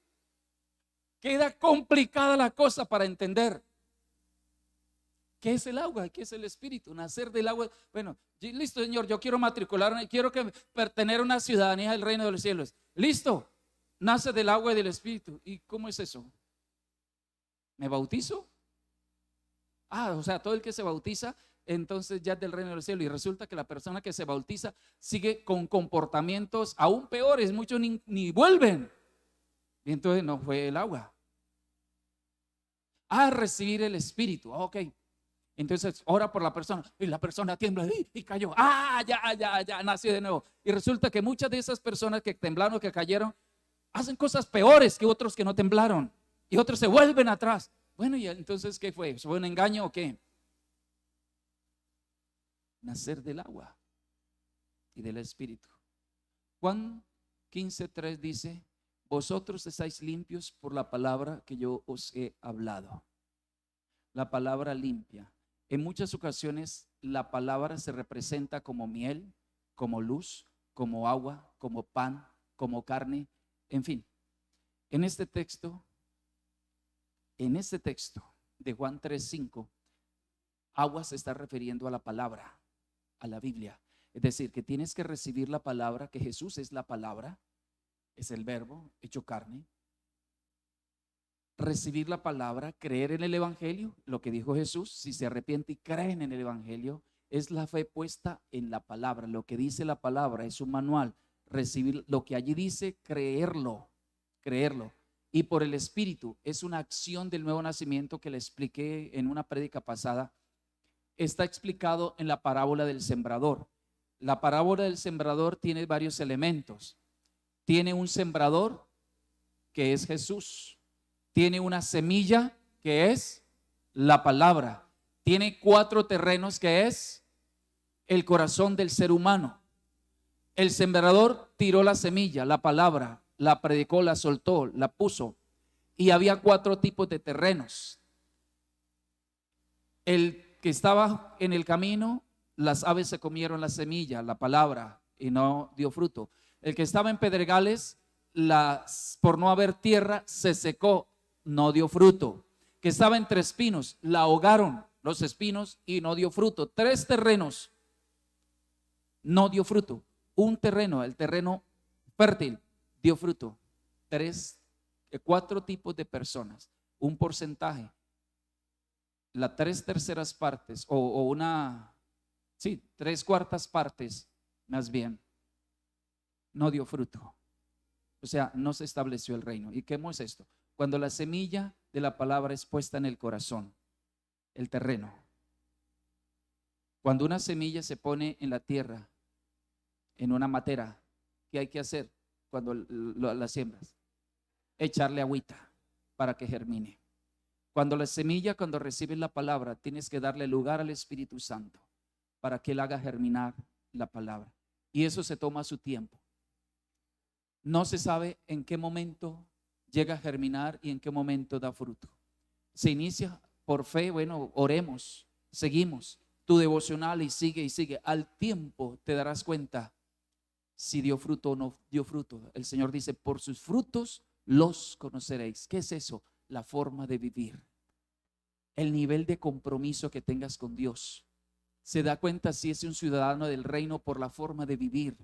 Queda complicada la cosa para entender. ¿Qué es el agua? ¿Qué es el Espíritu? Nacer del agua. Bueno, listo, Señor, yo quiero matricularme, quiero tener una ciudadanía del reino de los cielos. Listo, nace del agua y del Espíritu. ¿Y cómo es eso? ¿Me bautizo? O sea, todo el que se bautiza entonces ya es del reino de los cielos, y resulta que la persona que se bautiza sigue con comportamientos aún peores, muchos ni vuelven. Y entonces no fue el agua. Recibir el Espíritu, ok. Entonces ora por la persona y la persona tiembla y cayó. Ya nació de nuevo. Y resulta que muchas de esas personas que temblaron, que cayeron, hacen cosas peores que otros que no temblaron, y otros se vuelven atrás. Bueno, y entonces ¿qué fue? ¿Fue un engaño o qué? Nacer del agua y del Espíritu. Juan 15:3 dice: vosotros estáis limpios por la palabra que yo os he hablado. La palabra limpia. En muchas ocasiones la palabra se representa como miel, como luz, como agua, como pan, como carne, en fin. En este texto de Juan 3:5, agua se está refiriendo a la palabra, a la Biblia. Es decir, que tienes que recibir la palabra, que Jesús es la palabra, es el verbo hecho carne. Recibir la palabra, creer en el Evangelio, lo que dijo Jesús: si se arrepiente y creen en el Evangelio, es la fe puesta en la palabra. Lo que dice la palabra es un manual. Recibir lo que allí dice, creerlo. Y por el Espíritu es una acción del nuevo nacimiento que le expliqué en una prédica pasada. Está explicado en la parábola del sembrador. La parábola del sembrador tiene varios elementos. Tiene un sembrador, que es Jesús. Tiene una semilla, que es la palabra. Tiene 4 terrenos, que es el corazón del ser humano. El sembrador tiró la semilla, la palabra, la predicó, la soltó, la puso. Y había 4 tipos de terrenos. El que estaba en el camino, las aves se comieron la semilla, la palabra, y no dio fruto. El que estaba en pedregales, por no haber tierra, se secó, no dio fruto. Que estaba entre espinos, la ahogaron los espinos y no dio fruto. 3 terrenos, no dio fruto. Un terreno, el terreno fértil, dio fruto. 4 tipos de personas, un porcentaje, las 3/3 partes o 3/4 partes más bien, no dio fruto. O sea, no se estableció el reino. ¿Y qué es esto? Cuando la semilla de la palabra es puesta en el corazón, el terreno. Cuando una semilla se pone en la tierra, en una matera, ¿qué hay que hacer cuando la siembras? Echarle agüita para que germine. Cuando la semilla, cuando recibes la palabra, tienes que darle lugar al Espíritu Santo para que Él haga germinar la palabra. Y eso se toma su tiempo. No se sabe en qué momento llega a germinar y en qué momento da fruto. Se inicia por fe, bueno, oremos, seguimos tu devocional y sigue. Al tiempo te darás cuenta si dio fruto o no dio fruto. El Señor dice: por sus frutos los conoceréis. ¿Qué es eso? La forma de vivir, el nivel de compromiso que tengas con Dios. Se da cuenta si es un ciudadano del reino por la forma de vivir.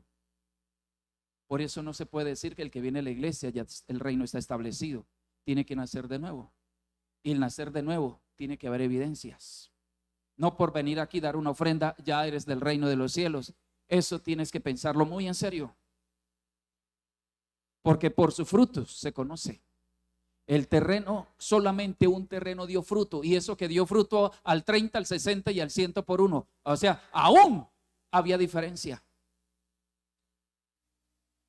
Por eso no se puede decir que el que viene a la iglesia ya el reino está establecido. Tiene que nacer de nuevo. Y el nacer de nuevo tiene que haber evidencias. No por venir aquí dar una ofrenda ya eres del reino de los cielos. Eso tienes que pensarlo muy en serio. Porque por sus frutos se conoce. El terreno, solamente un terreno dio fruto, y eso que dio fruto al 30, al 60 y al 100 por uno. O sea, aún había diferencia.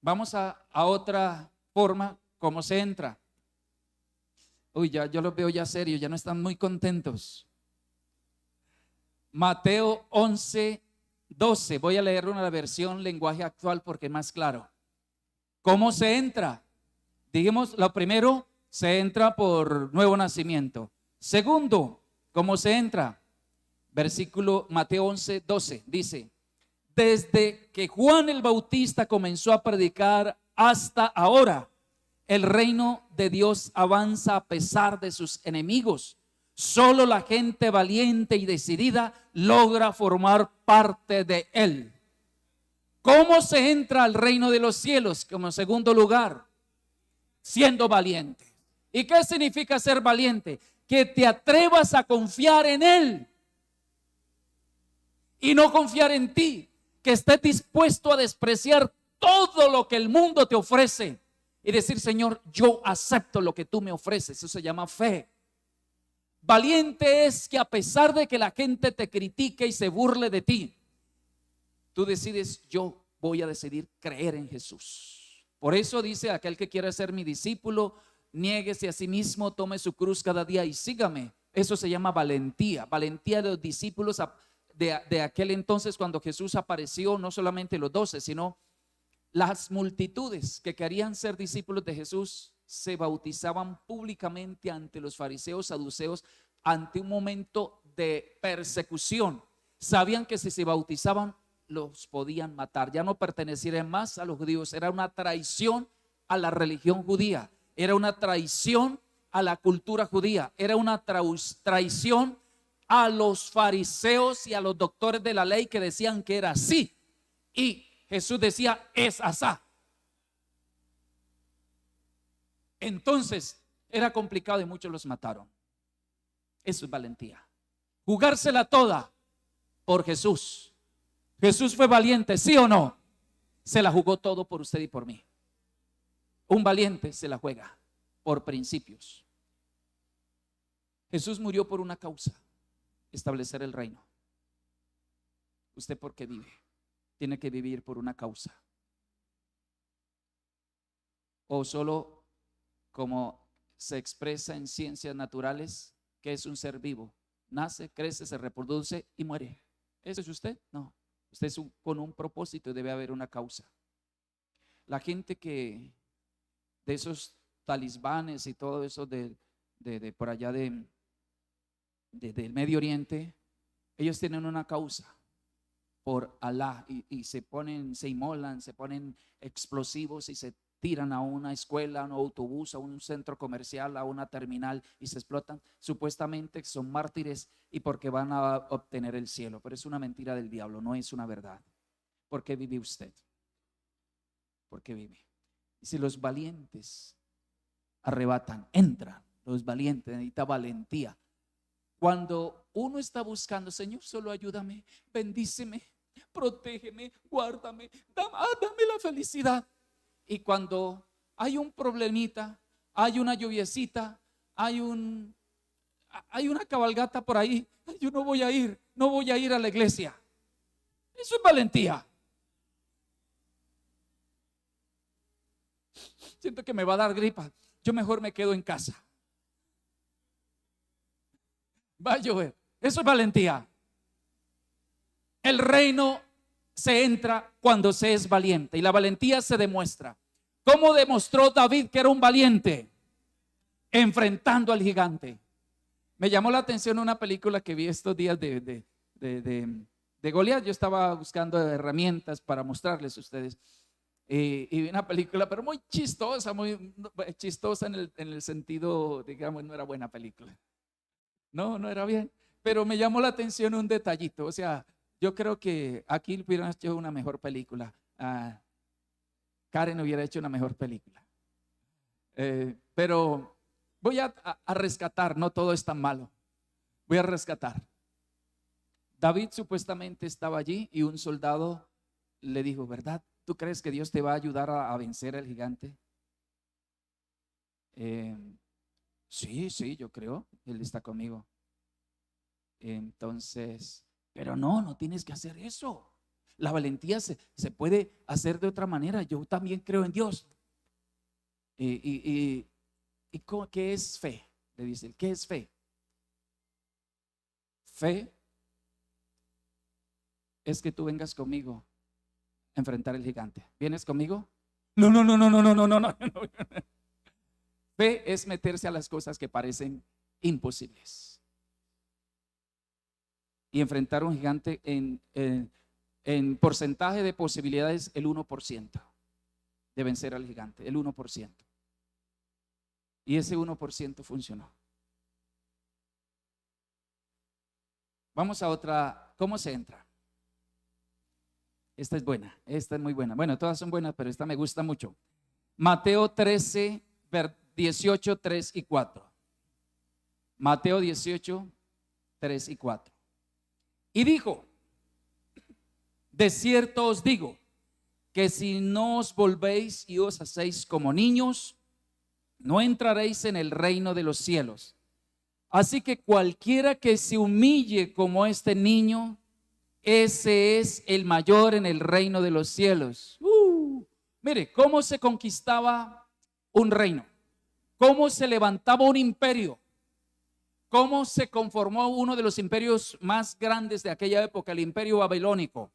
Vamos a otra forma, ¿cómo se entra? Uy, ya yo los veo ya serios, ya no están muy contentos. Mateo 11:12. Voy a leer una versión lenguaje actual porque es más claro. ¿Cómo se entra? Dijimos, lo primero, se entra por nuevo nacimiento. Segundo, ¿cómo se entra? Versículo Mateo 11:12 dice: desde que Juan el Bautista comenzó a predicar hasta ahora, el reino de Dios avanza a pesar de sus enemigos. Solo la gente valiente y decidida logra formar parte de él. ¿Cómo se entra al reino de los cielos? Como segundo lugar, siendo valiente. ¿Y qué significa ser valiente? Que te atrevas a confiar en él y no confiar en ti. Que estés dispuesto a despreciar todo lo que el mundo te ofrece y decir: Señor, yo acepto lo que tú me ofreces. Eso se llama fe. Valiente es que a pesar de que la gente te critique y se burle de ti, tú decides: yo voy a decidir creer en Jesús. Por eso dice: aquel que quiera ser mi discípulo, niéguese a sí mismo, tome su cruz cada día y sígame. Eso se llama valentía. Valentía de los discípulos de aquel entonces, cuando Jesús apareció, no solamente los 12, sino las multitudes que querían ser discípulos de Jesús se bautizaban públicamente ante los fariseos, saduceos, ante un momento de persecución. Sabían que si se bautizaban los podían matar, ya no pertenecieran más a los judíos. Era una traición a la religión judía, era una traición a la cultura judía, era una traición a los fariseos y a los doctores de la ley que decían que era así, y Jesús decía: es asá. Entonces era complicado y muchos los mataron. Eso es valentía, jugársela toda por Jesús. Jesús fue valiente, ¿sí o no? Se la jugó todo por usted y por mí. Un valiente se la juega por principios. Jesús murió por una causa: establecer el reino. ¿Usted por qué vive? Tiene que vivir por una causa. O solo, como se expresa en ciencias naturales, que es un ser vivo: nace, crece, se reproduce y muere. ¿Eso es usted? No. Usted es con un propósito, debe haber una causa. La gente que de esos talismanes y todo eso de por allá del Medio Oriente, ellos tienen una causa por Alá y se inmolan, se ponen explosivos y se tiran a una escuela, a un autobús, a un centro comercial, a una terminal y se explotan. Supuestamente son mártires y porque van a obtener el cielo, pero es una mentira del diablo, no es una verdad. ¿Por qué vive usted? ¿Por qué vive? Y si los valientes arrebatan, entran, los valientes, necesita valentía. Cuando uno está buscando: Señor, solo ayúdame, bendíceme, protégeme, guárdame, dame la felicidad. Y cuando hay un problemita, hay una lluviecita, hay una cabalgata por ahí: yo no voy a ir a la iglesia. Eso es valentía. Siento que me va a dar gripa, yo mejor me quedo en casa. Va a llover. Eso es valentía. El reino se entra cuando se es valiente, y la valentía se demuestra. ¿Cómo demostró David que era un valiente? Enfrentando al gigante. Me llamó la atención una película que vi estos días de Goliat. Yo estaba buscando herramientas para mostrarles a ustedes. Y vi una película, pero muy chistosa en el sentido, digamos, no era buena película. No era bien, pero me llamó la atención un detallito. O sea, yo creo que aquí hubieran hecho una mejor película. Karen hubiera hecho una mejor película. Pero voy a rescatar, no todo es tan malo. Voy a rescatar. David supuestamente estaba allí y un soldado le dijo: ¿verdad? ¿Tú crees que Dios te va a ayudar a vencer al gigante? Sí, yo creo, Él está conmigo. Entonces, pero no tienes que hacer eso. La valentía se puede hacer de otra manera. Yo también creo en Dios. ¿Y qué es fe? Le dice, ¿qué es fe? Fe es que tú vengas conmigo a enfrentar el gigante. ¿Vienes conmigo? No, no, no, no, no, no, no, no, no. Fe es meterse a las cosas que parecen imposibles y enfrentar un gigante en porcentaje de posibilidades el 1% de vencer al gigante, el 1%. Y ese 1% funcionó. Vamos a otra. ¿Cómo se entra? Esta es buena, esta es muy buena. Bueno, todas son buenas, pero esta me gusta mucho. Mateo 13, 18, 3 y 4. Mateo 18, 3 y 4. Y dijo: de cierto os digo, que si no os volvéis y os hacéis como niños, no entraréis en el reino de los cielos. Así que cualquiera que se humille como este niño, ese es el mayor en el reino de los cielos. Mire, ¿cómo se conquistaba un reino? ¿Cómo se levantaba un imperio? ¿Cómo se conformó uno de los imperios más grandes de aquella época, el imperio babilónico?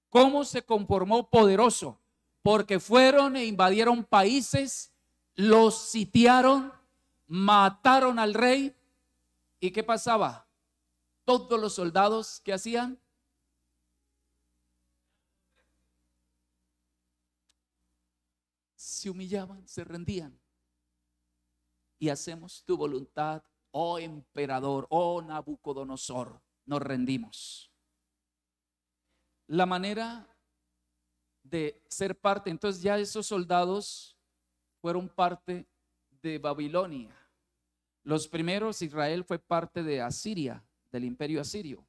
¿Cómo se conformó poderoso? Porque fueron e invadieron países, los sitiaron, mataron al rey. ¿Y qué pasaba? Todos los soldados, ¿qué hacían? Se humillaban, se rendían. Y hacemos tu voluntad, oh emperador, oh Nabucodonosor. Nos rendimos. La manera de ser parte, entonces ya esos soldados fueron parte de Babilonia. Los primeros, Israel fue parte de Asiria, del imperio asirio.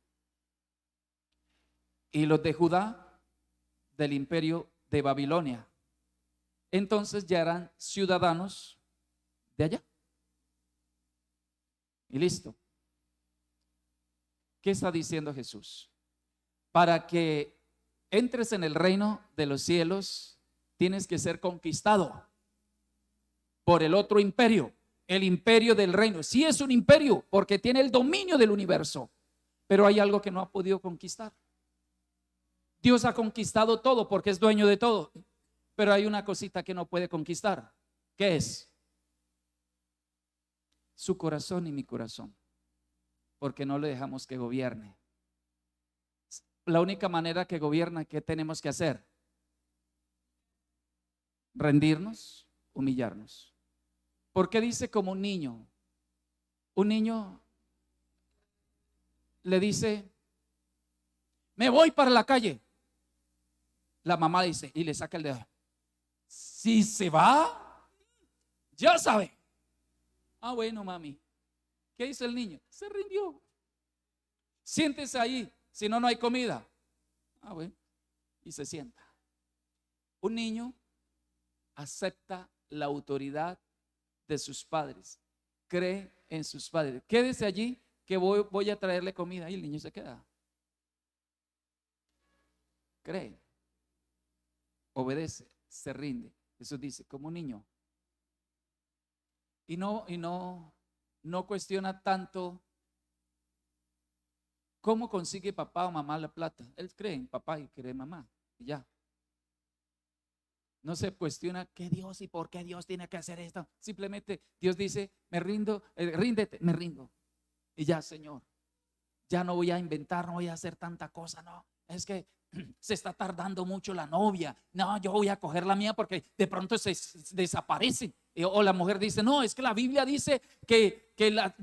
Y los de Judá, del imperio de Babilonia. Entonces ya eran ciudadanos de allá. Y listo. ¿Qué está diciendo Jesús? Para que entres en el reino de los cielos, tienes que ser conquistado por el otro imperio, el imperio del reino. Sí es un imperio porque tiene el dominio del universo, pero hay algo que no ha podido conquistar. Dios ha conquistado todo porque es dueño de todo, pero hay una cosita que no puede conquistar. ¿Qué es? Su corazón y mi corazón, porque no le dejamos que gobierne. La única manera que gobierna, ¿qué tenemos que hacer? Rendirnos, humillarnos. ¿Por qué dice como un niño? Un niño le dice: me voy para la calle. La mamá dice, y le saca el dedo: si se va, ya sabe. Ah, bueno, mami. ¿Qué hizo el niño? Se rindió. Siéntese ahí, si no, no hay comida. Ah, bueno. Y se sienta. Un niño acepta la autoridad de sus padres, cree en sus padres. Quédese allí que voy a traerle comida. Y el niño se queda. Cree, obedece, se rinde. Jesús dice, como un niño. Y no cuestiona tanto cómo consigue papá o mamá la plata. Él cree en papá y cree en mamá. Y ya. No se cuestiona qué Dios y por qué Dios tiene que hacer esto. Simplemente Dios dice, me rindo, ríndete, me rindo. Y ya, Señor, ya no voy a inventar, no voy a hacer tanta cosa, no. Es que se está tardando mucho la novia. No, yo voy a coger la mía porque de pronto se desaparece. O la mujer dice, no, es que la Biblia dice que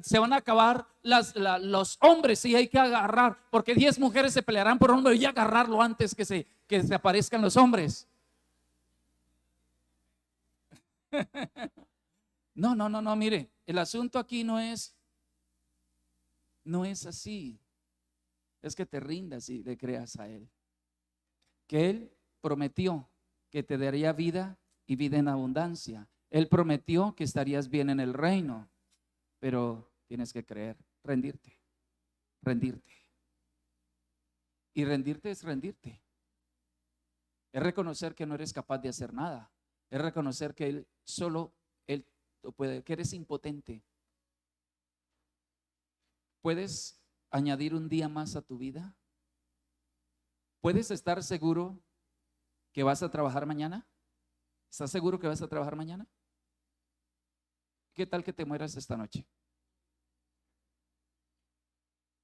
se van a acabar los hombres y hay que agarrar, porque 10 mujeres se pelearán por un hombre y agarrarlo antes que se aparezcan los hombres. No, mire, el asunto aquí no es así. Es que te rindas y le creas a Él. Que Él prometió que te daría vida y vida en abundancia. Él prometió que estarías bien en el reino, pero tienes que creer, rendirte. Y rendirte es rendirte. Es reconocer que no eres capaz de hacer nada. Es reconocer que Él puede, que eres impotente. ¿Puedes añadir un día más a tu vida? ¿Puedes estar seguro que vas a trabajar mañana? ¿Estás seguro que vas a trabajar mañana? ¿Qué tal que te mueras esta noche?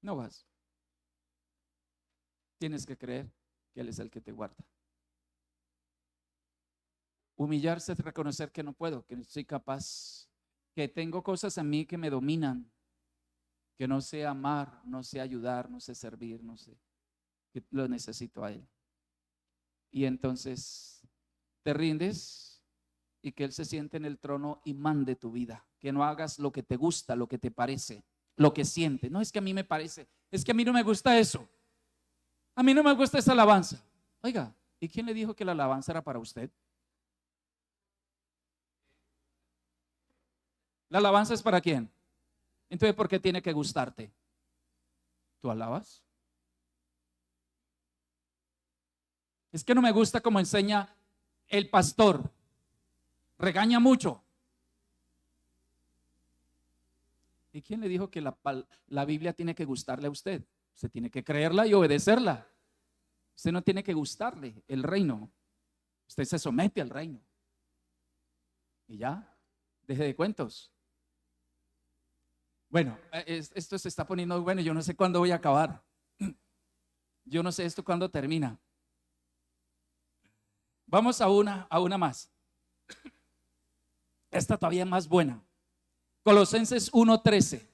No vas. Tienes que creer que Él es el que te guarda. Humillarse es reconocer que no puedo, que no soy capaz, que tengo cosas en mí que me dominan, que no sé amar, no sé ayudar, no sé servir, no sé, que lo necesito a Él. Y entonces te rindes y que Él se siente en el trono y mande tu vida, que no hagas lo que te gusta, lo que te parece, lo que sientes. No es que a mí me parece, es que a mí no me gusta eso, a mí no me gusta esa alabanza. Oiga, ¿y quién le dijo que la alabanza era para usted? ¿La alabanza es para quién? Entonces, ¿por qué tiene que gustarte? ¿Tú alabas? Es que no me gusta como enseña el pastor. Regaña mucho. ¿Y quién le dijo que la Biblia tiene que gustarle a usted? Usted tiene que creerla y obedecerla. Usted no tiene que gustarle el reino. Usted se somete al reino. Y ya, deje de cuentos. Bueno, esto se está poniendo bueno. Yo no sé cuándo voy a acabar. Yo no sé esto cuándo termina. Vamos a una más. Esta todavía es más buena. Colosenses 1:13.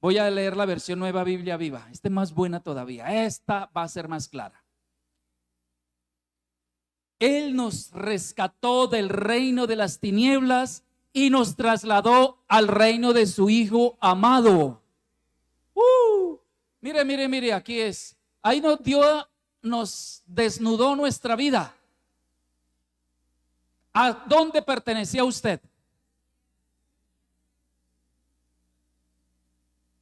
Voy a leer la versión Nueva Biblia Viva. Esta es más buena todavía. Esta va a ser más clara. Él nos rescató del reino de las tinieblas y nos trasladó al reino de su Hijo amado. Mire, aquí es. Ahí nos desnudó nuestra vida. ¿A dónde pertenecía usted?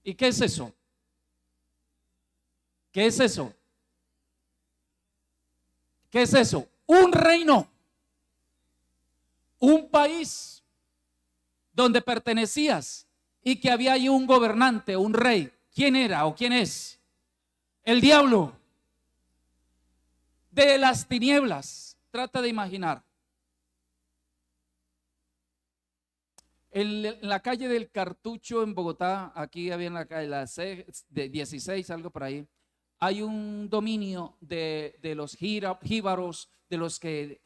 ¿Y qué es eso? ¿Qué es eso? ¿Qué es eso? Un reino, un país donde pertenecías y que había ahí un gobernante, un rey. ¿Quién era o quién es? El diablo de las tinieblas. Trata de imaginar. En la calle del Cartucho en Bogotá, aquí había en la calle de 16, algo por ahí, hay un dominio de los jíbaros, de los que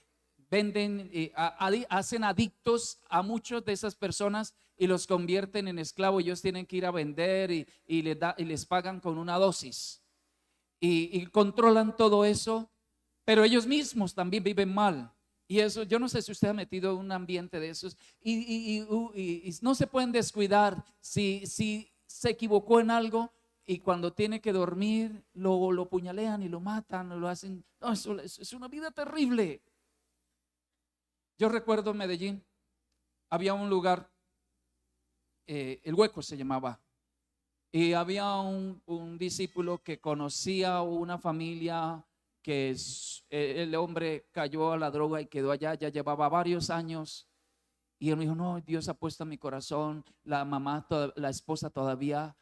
venden, hacen adictos a muchas de esas personas y los convierten en esclavos. Ellos tienen que ir a vender y les pagan con una dosis y controlan todo eso, pero ellos mismos también viven mal. Y eso, yo no sé si usted ha metido en un ambiente de esos y no se pueden descuidar si se equivocó en algo y cuando tiene que dormir lo puñalean y lo matan, lo hacen. No, eso es una vida terrible. Yo recuerdo en Medellín, había un lugar, El Hueco se llamaba, y había un discípulo que conocía una familia que el hombre cayó a la droga y quedó allá, ya llevaba varios años. Y él me dijo, no, Dios ha puesto en mi corazón, la mamá, la esposa todavía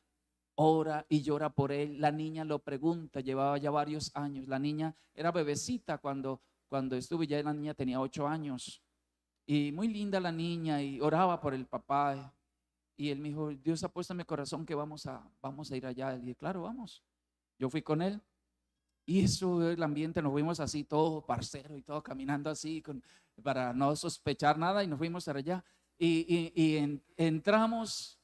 ora y llora por él. La niña lo pregunta, llevaba ya varios años. La niña era bebecita cuando estuve, ya la niña tenía 8 años. Y muy linda la niña y oraba por el papá. Y él me dijo, Dios ha puesto en mi corazón que vamos a ir allá. Y dije, claro, vamos. Yo fui con él. Y eso, el ambiente, nos fuimos así, todo parcero y todo caminando así, para no sospechar nada, y nos fuimos para allá. Entramos,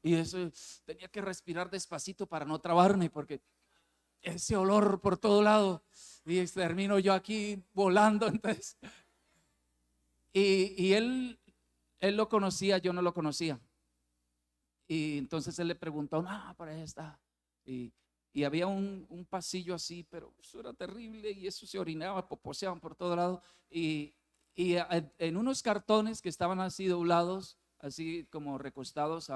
y eso, tenía que respirar despacito para no trabarme, porque ese olor por todo lado, y termino yo aquí volando. Entonces, y él lo conocía, yo no lo conocía. Y entonces él le preguntó, para ahí está. Y había un pasillo así, pero eso era terrible y eso se orinaba, poposeaban por todo lado. Y en unos cartones que estaban así doblados, así como recostados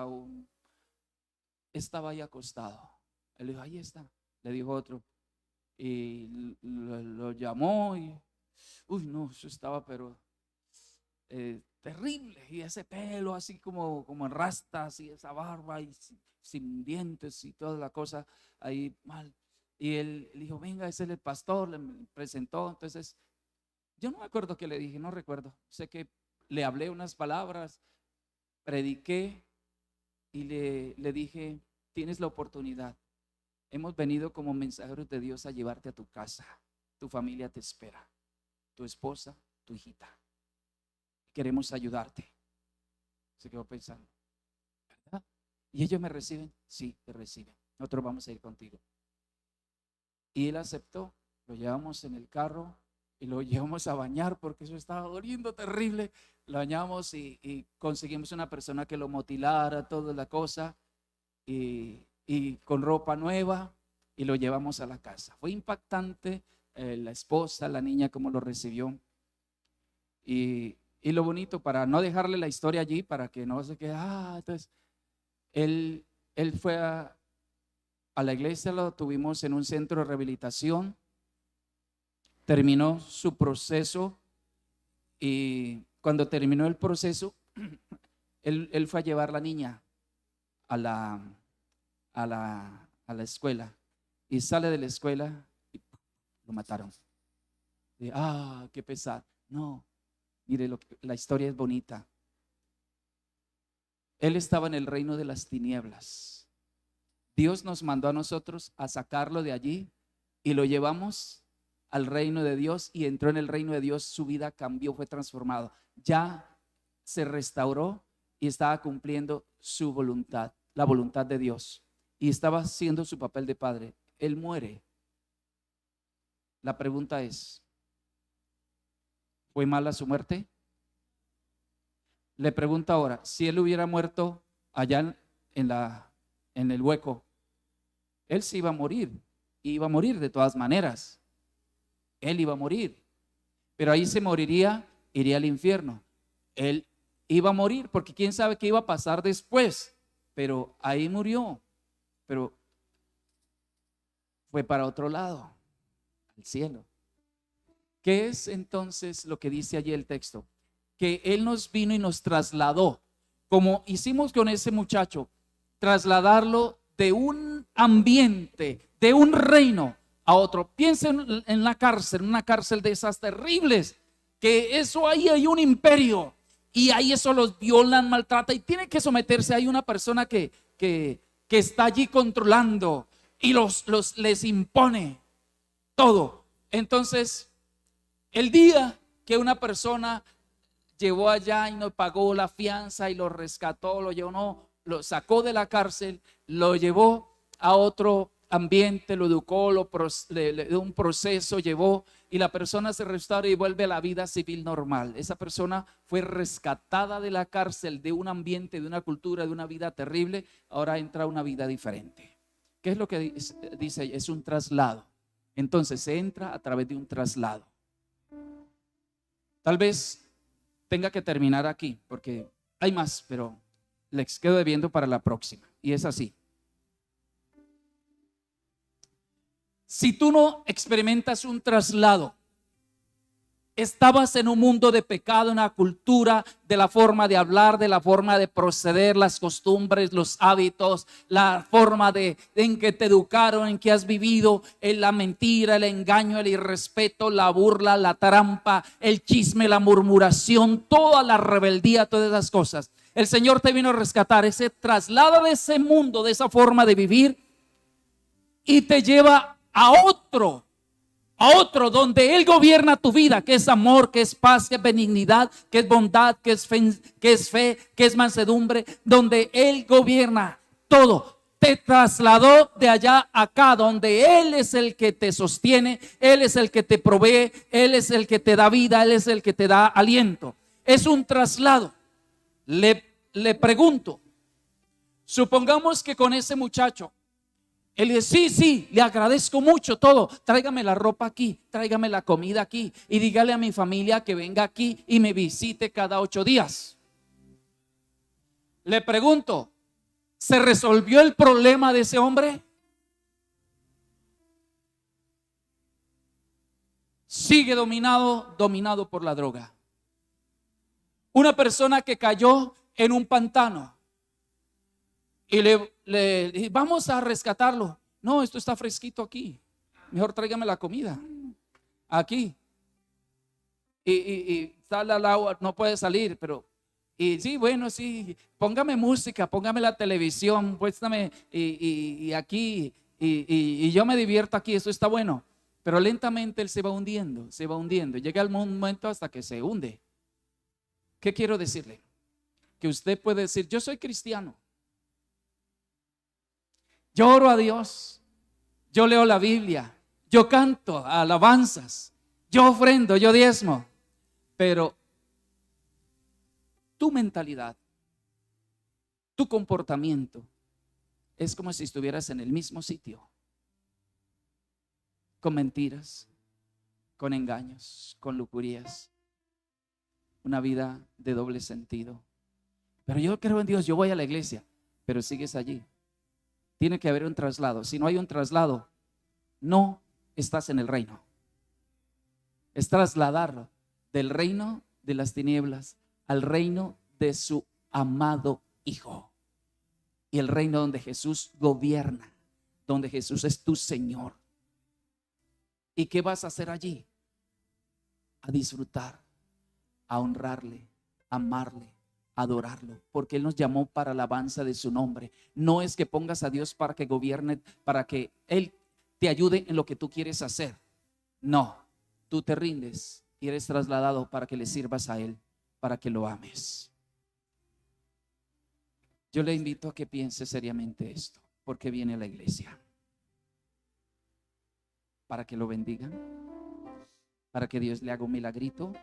estaba ahí acostado. Él dijo, ahí está. Le dijo otro. Y lo llamó y, uy, no, eso estaba, pero terrible. Y ese pelo así como en rastas y esa barba y sin dientes y toda la cosa ahí mal. Y él dijo, venga, ese es el pastor, le presentó. Entonces, yo no me acuerdo qué le dije, no recuerdo. Sé que le hablé unas palabras, prediqué y le dije, tienes la oportunidad. Hemos venido como mensajeros de Dios a llevarte a tu casa. Tu familia te espera, tu esposa, tu hijita. Queremos ayudarte. Se quedó pensando, ¿verdad? ¿Y ellos me reciben? Sí, te reciben. Nosotros vamos a ir contigo. Y él aceptó. Lo llevamos en el carro y lo llevamos a bañar porque eso estaba doliendo terrible. Lo bañamos y conseguimos una persona que lo motilara, toda la cosa, y con ropa nueva, y lo llevamos a la casa. Fue impactante la esposa, la niña, cómo lo recibió. Y lo bonito, para no dejarle la historia allí, para que no se quede, entonces, él fue a la iglesia, lo tuvimos en un centro de rehabilitación, terminó su proceso y cuando terminó el proceso, él fue a llevar a la niña a la escuela y sale de la escuela y lo mataron. Y, qué pesar. No, mire, la historia es bonita. Él estaba en el reino de las tinieblas. Dios nos mandó a nosotros a sacarlo de allí y lo llevamos al reino de Dios, y entró en el reino de Dios. Su vida cambió, fue transformado. Ya se restauró y estaba cumpliendo su voluntad, la voluntad de Dios, y estaba haciendo su papel de padre. Él muere. La pregunta es, ¿fue mala su muerte? Le pregunto ahora, si él hubiera muerto allá en el hueco, él sí iba a morir, iba a morir de todas maneras. Él iba a morir, pero ahí se moriría, iría al infierno. Él iba a morir porque quién sabe qué iba a pasar después, pero ahí murió, pero fue para otro lado, al cielo. ¿Qué es entonces lo que dice allí el texto? Que Él nos vino y nos trasladó, como hicimos con ese muchacho, trasladarlo de un ambiente, de un reino a otro. Piensen en la cárcel, una cárcel de esas terribles, que eso ahí hay un imperio y ahí eso los violan, maltrata y tiene que someterse. Hay una persona que está allí controlando y les impone todo. Entonces, el día que una persona llevó allá y no pagó la fianza y lo rescató, lo llevó, no, lo sacó de la cárcel, lo llevó a otro ambiente, lo educó, le dio un proceso, llevó, y la persona se restaura y vuelve a la vida civil normal. Esa persona fue rescatada de la cárcel, de un ambiente, de una cultura, de una vida terrible, ahora entra a una vida diferente. ¿Qué es lo que dice? Es un traslado. Entonces se entra a través de un traslado. Tal vez tenga que terminar aquí porque hay más, pero les quedo debiendo para la próxima. Y es así. Si tú no experimentas un traslado, estabas en un mundo de pecado, una cultura, de la forma de hablar, de la forma de proceder, las costumbres, los hábitos, la forma en que te educaron, en que has vivido, en la mentira, el engaño, el irrespeto, la burla, la trampa, el chisme, la murmuración, toda la rebeldía, todas esas cosas. El Señor te vino a rescatar, ese traslado de ese mundo, de esa forma de vivir, y te lleva a otro donde Él gobierna tu vida, que es amor, que es paz, que es benignidad, que es bondad, que es fe, que es mansedumbre, donde Él gobierna todo. Te trasladó de allá a acá, donde Él es el que te sostiene, Él es el que te provee, Él es el que te da vida, Él es el que te da aliento. Es un traslado. Le pregunto, supongamos que con ese muchacho, él dice, sí, le agradezco mucho todo. Tráigame la ropa aquí, tráigame la comida aquí y dígale a mi familia que venga aquí y me visite cada 8 días. Le pregunto, ¿se resolvió el problema de ese hombre? Sigue dominado por la droga. Una persona que cayó en un pantano y le dije, vamos a rescatarlo. No, esto está fresquito aquí. mejor tráigame la comida. Aquí. Y sale al agua, no puede salir, pero... Y sí, bueno, sí, póngame música, póngame la televisión, puéstame y aquí, y yo me divierto aquí, eso está bueno. Pero lentamente él se va hundiendo, se va hundiendo. Llega el momento hasta que se hunde. ¿Qué quiero decirle? Que usted puede decir, yo soy cristiano. Yo oro a Dios, yo leo la Biblia, yo canto alabanzas, yo ofrendo, yo diezmo. Pero tu mentalidad, tu comportamiento es como si estuvieras en el mismo sitio, con mentiras, con engaños, con lujurías, una vida de doble sentido. Pero yo creo en Dios, yo voy a la iglesia, pero sigues allí. Tiene que haber un traslado. Si no hay un traslado, no estás en el reino. Es trasladarlo del reino de las tinieblas al reino de su amado Hijo. Y el reino donde Jesús gobierna, donde Jesús es tu Señor. ¿Y qué vas a hacer allí? A disfrutar, a honrarle, a amarle, a adorarlo, porque Él nos llamó para alabanza de su nombre. No es que pongas a Dios para que gobierne, para que Él te ayude en lo que tú quieres hacer. No, tú te rindes y eres trasladado para que le sirvas a Él, para que lo ames. Yo le invito a que piense seriamente esto, porque viene a la iglesia. Para que lo bendigan, para que Dios le haga un milagrito,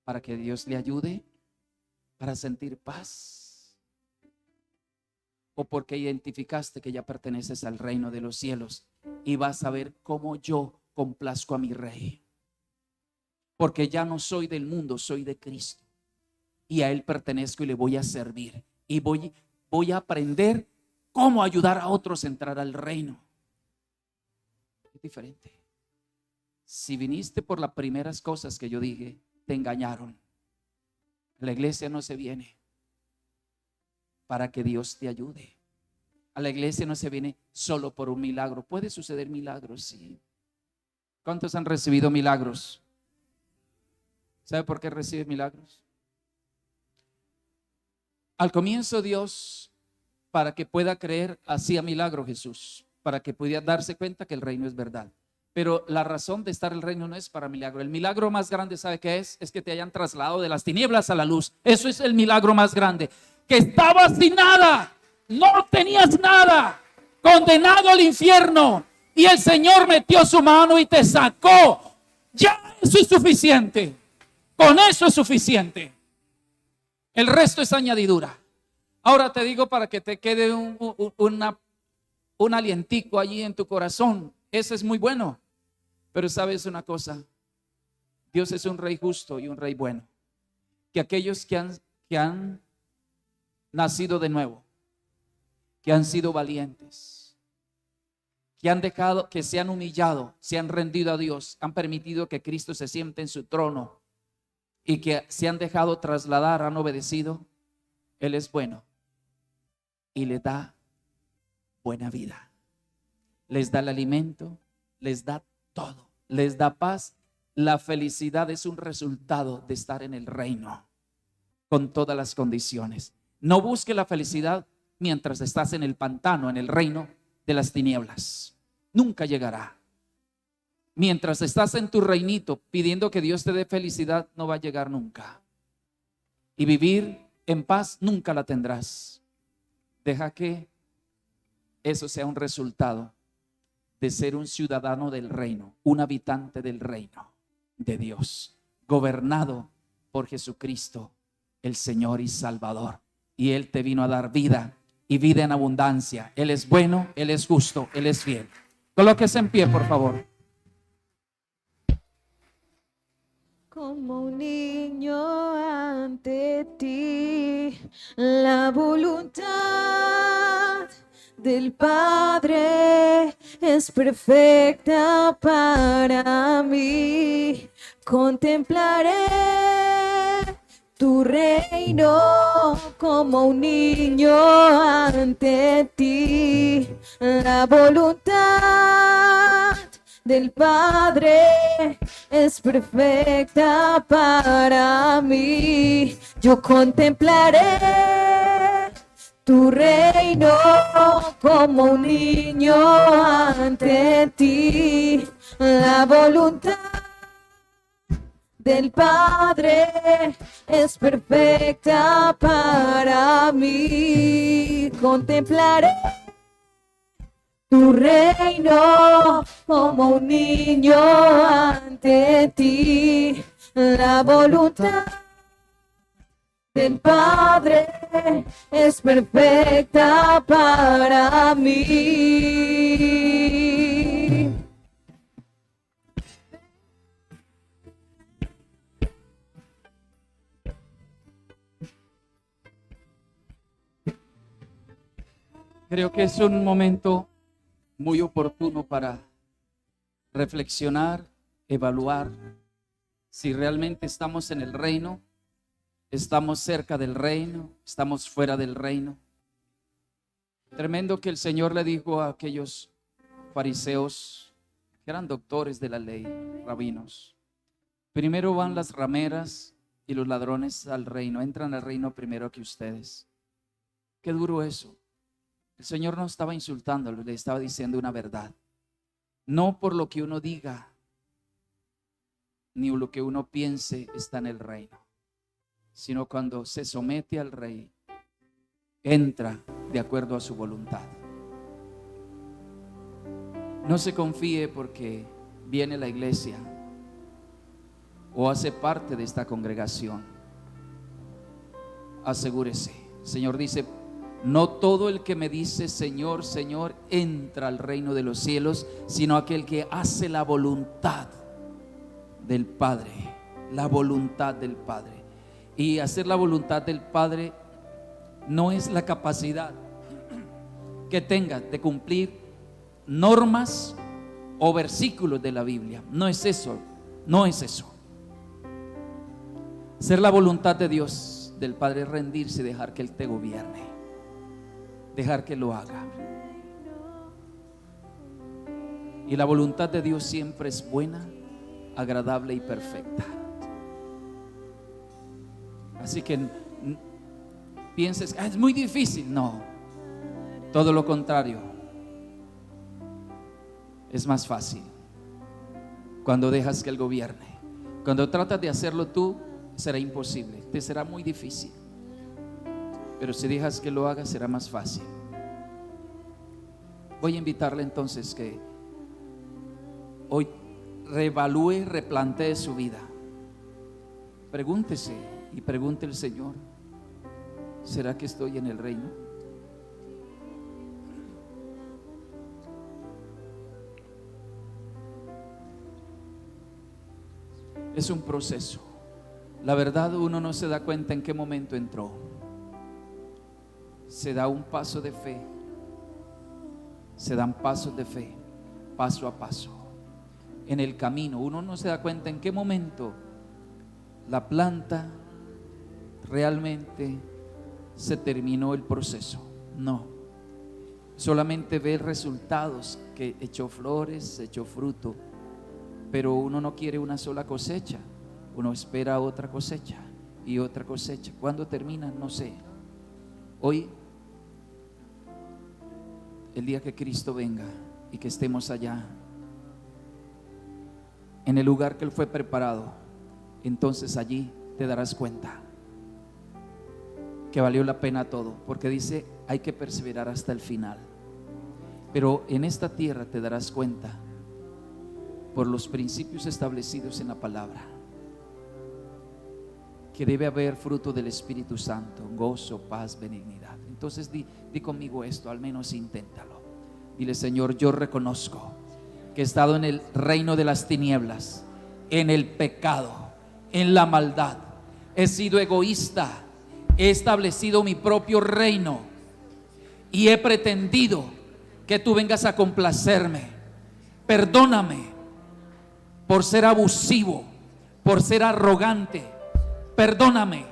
para que Dios le ayude, para sentir paz, o porque identificaste que ya perteneces al reino de los cielos y vas a ver cómo yo complazco a mi rey, porque ya no soy del mundo, soy de Cristo y a Él pertenezco y le voy a servir y voy a aprender cómo ayudar a otros a entrar al reino. Es diferente. Si viniste por las primeras cosas que yo dije, te engañaron. A la iglesia no se viene para que Dios te ayude. A la iglesia no se viene solo por un milagro. Puede suceder milagros, sí. ¿Cuántos han recibido milagros? ¿Sabe por qué recibe milagros? Al comienzo Dios, para que pueda creer, hacía milagro Jesús, para que pudiera darse cuenta que el reino es verdad. Pero la razón de estar en el reino no es para milagro. El milagro más grande, ¿sabe qué es? Es que te hayan trasladado de las tinieblas a la luz. Eso es el milagro más grande. Que estabas sin nada, no tenías nada, condenado al infierno, y el Señor metió su mano y te sacó. Ya eso es suficiente. Con eso es suficiente. El resto es añadidura. Ahora te digo para que te quede un alientico allí en tu corazón. Ese es muy bueno. Pero sabes una cosa, Dios es un rey justo y un rey bueno. Que aquellos que han nacido de nuevo, que han sido valientes, que han dejado, que se han humillado, se han rendido a Dios, han permitido que Cristo se siente en su trono y que se han dejado trasladar, han obedecido, Él es bueno y les da buena vida. Les da el alimento, les da todo, les da paz. La felicidad es un resultado de estar en el reino con todas las condiciones. No busque la felicidad mientras estás en el pantano, en el reino de las tinieblas. Nunca llegará. Mientras estás en tu reinito pidiendo que Dios te dé felicidad, no va a llegar nunca. Y vivir en paz nunca la tendrás. Deja que eso sea un resultado de ser un ciudadano del reino, un habitante del reino de Dios, gobernado por Jesucristo, el Señor y Salvador. Y Él te vino a dar vida y vida en abundancia. Él es bueno, Él es justo, Él es fiel. Colóquese en pie, por favor. Como un niño ante ti, la voluntad del Padre es perfecta para mí. Contemplaré tu reino como un niño ante ti, la voluntad del Padre es perfecta para mí. Yo contemplaré tu reino como un niño ante ti. La voluntad del Padre es perfecta para mí. Contemplaré tu reino como un niño ante ti. La voluntad del Padre es perfecta para mí. Creo que es un momento muy oportuno para reflexionar, evaluar si realmente estamos en el reino, estamos cerca del reino, estamos fuera del reino. Tremendo que el Señor le dijo a aquellos fariseos que eran doctores de la ley, rabinos: primero van las rameras y los ladrones al reino, entran al reino primero que ustedes. Qué duro eso. El Señor no estaba insultándolo, le estaba diciendo una verdad. No por lo que uno diga, ni lo que uno piense está en el reino, sino cuando se somete al rey, entra de acuerdo a su voluntad. No se confíe porque viene a la iglesia o hace parte de esta congregación. Asegúrese. El Señor dice: no todo el que me dice Señor, Señor, entra al reino de los cielos, sino aquel que hace la voluntad del Padre. La voluntad del Padre. Y hacer la voluntad del Padre no es la capacidad que tenga de cumplir normas o versículos de la Biblia. No es eso, no es eso. Hacer la voluntad de Dios, del Padre, es rendirse y dejar que Él te gobierne. Dejar que lo haga. Y la voluntad de Dios siempre es buena, agradable y perfecta. Así que pienses: es muy difícil. No, todo lo contrario. Es más fácil cuando dejas que Él gobierne. Cuando tratas de hacerlo tú, será imposible, te será muy difícil. Pero si dejas que lo haga, será más fácil. Voy a invitarle entonces que hoy reevalúe, replantee su vida. Pregúntese y pregunte al Señor: ¿será que estoy en el reino? Es un proceso. La verdad, uno no se da cuenta en qué momento entró. Se da un paso de fe. Se dan pasos de fe, paso a paso. En el camino, uno no se da cuenta en qué momento la planta realmente se terminó el proceso. No. Solamente ve resultados, que echó flores, echó fruto. Pero uno no quiere una sola cosecha. Uno espera otra cosecha y otra cosecha. ¿Cuándo termina? No sé. Hoy, el día que Cristo venga y que estemos allá, en el lugar que Él fue preparado, entonces allí te darás cuenta que valió la pena todo, porque dice: hay que perseverar hasta el final. Pero en esta tierra te darás cuenta, por los principios establecidos en la palabra, que debe haber fruto del Espíritu Santo: gozo, paz, benignidad. Entonces di conmigo esto, al menos inténtalo. Dile: Señor, yo reconozco que he estado en el reino de las tinieblas, en el pecado, en la maldad. He sido egoísta, he establecido mi propio reino y he pretendido que tú vengas a complacerme. Perdóname por ser abusivo, por ser arrogante. Perdóname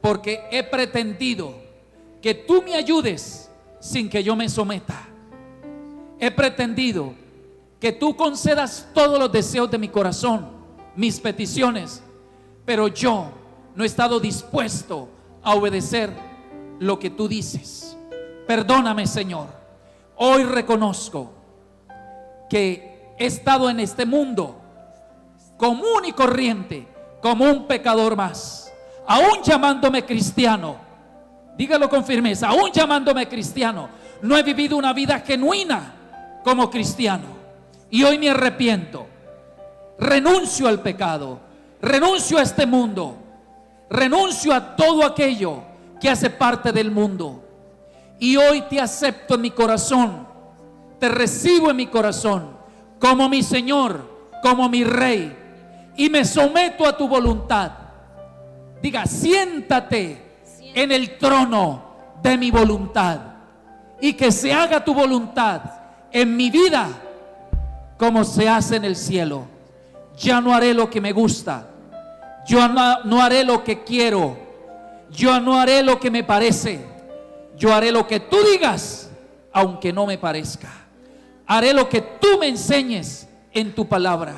porque he pretendido que tú me ayudes sin que yo me someta. He pretendido que tú concedas todos los deseos de mi corazón, mis peticiones, pero yo no he estado dispuesto a obedecer lo que tú dices. Perdóname, Señor. Hoy reconozco que he estado en este mundo común y corriente, como un pecador más, aún llamándome cristiano. Dígalo con firmeza, aún llamándome cristiano, no he vivido una vida genuina como cristiano. Y hoy me arrepiento, renuncio al pecado, renuncio a este mundo, renuncio a todo aquello que hace parte del mundo. Y hoy te acepto en mi corazón, te recibo en mi corazón como mi Señor, como mi Rey, y me someto a tu voluntad. Diga, siéntate en el trono de mi voluntad, y que se haga tu voluntad en mi vida como se hace en el cielo. Ya no haré lo que me gusta, yo no haré lo que quiero, yo no haré lo que me parece, yo haré lo que tú digas, aunque no me parezca. Haré lo que tú me enseñes en tu palabra.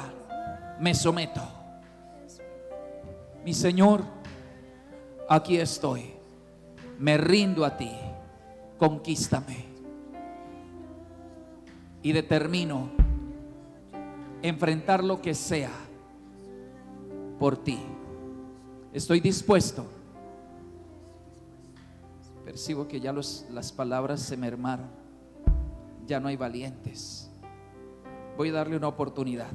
Me someto. Mi Señor, aquí estoy. Me rindo a ti. Conquístame. Y determino enfrentar lo que sea por ti. Estoy dispuesto. Percibo que ya las palabras se mermaron. Ya no hay valientes. Voy a darle una oportunidad.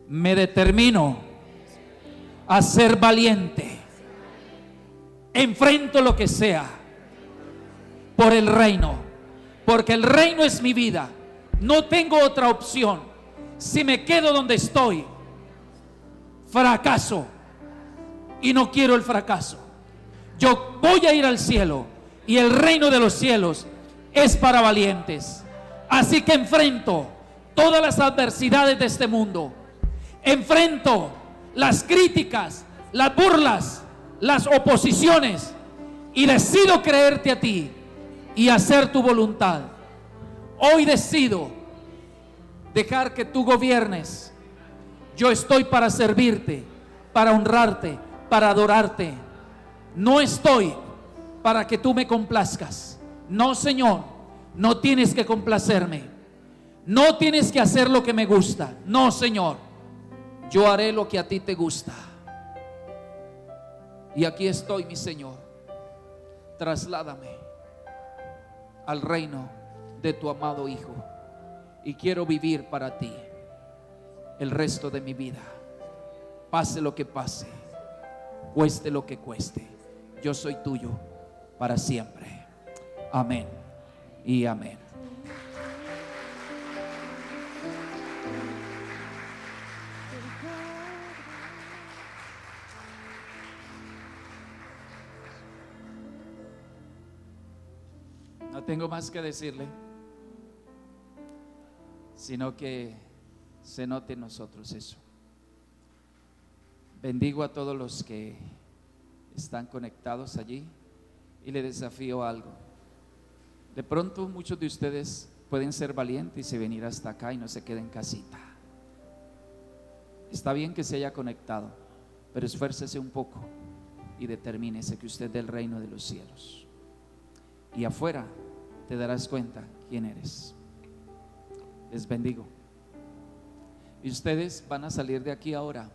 Me determino a ser valiente. Enfrento lo que sea por el reino, porque el reino es mi vida. No tengo otra opción. Si me quedo donde estoy, fracaso, y no quiero el fracaso. Yo voy a ir al cielo, y el reino de los cielos es para valientes. Así que enfrento todas las adversidades de este mundo, enfrento las críticas, las burlas, las oposiciones, y decido creerte a ti y hacer tu voluntad. Hoy decido dejar que tú gobiernes. Yo estoy para servirte, para honrarte, para adorarte. No estoy para que tú me complazcas. No, Señor, no tienes que complacerme. No tienes que hacer lo que me gusta. No, Señor, yo haré lo que a ti te gusta. Y aquí estoy, mi Señor. Trasládame al reino de tu amado Hijo, y quiero vivir para ti el resto de mi vida. Pase lo que pase, cueste lo que cueste, yo soy tuyo para siempre. Amén y amén. No tengo más que decirle, sino que se note en nosotros eso. Bendigo a todos los que están conectados allí y le desafío algo. De pronto muchos de ustedes pueden ser valientes y venir hasta acá y no se queden en casita. Está bien que se haya conectado, pero esfuércese un poco y determínese que usted es del reino de los cielos. Y afuera te darás cuenta quién eres. Les bendigo. Y ustedes van a salir de aquí ahora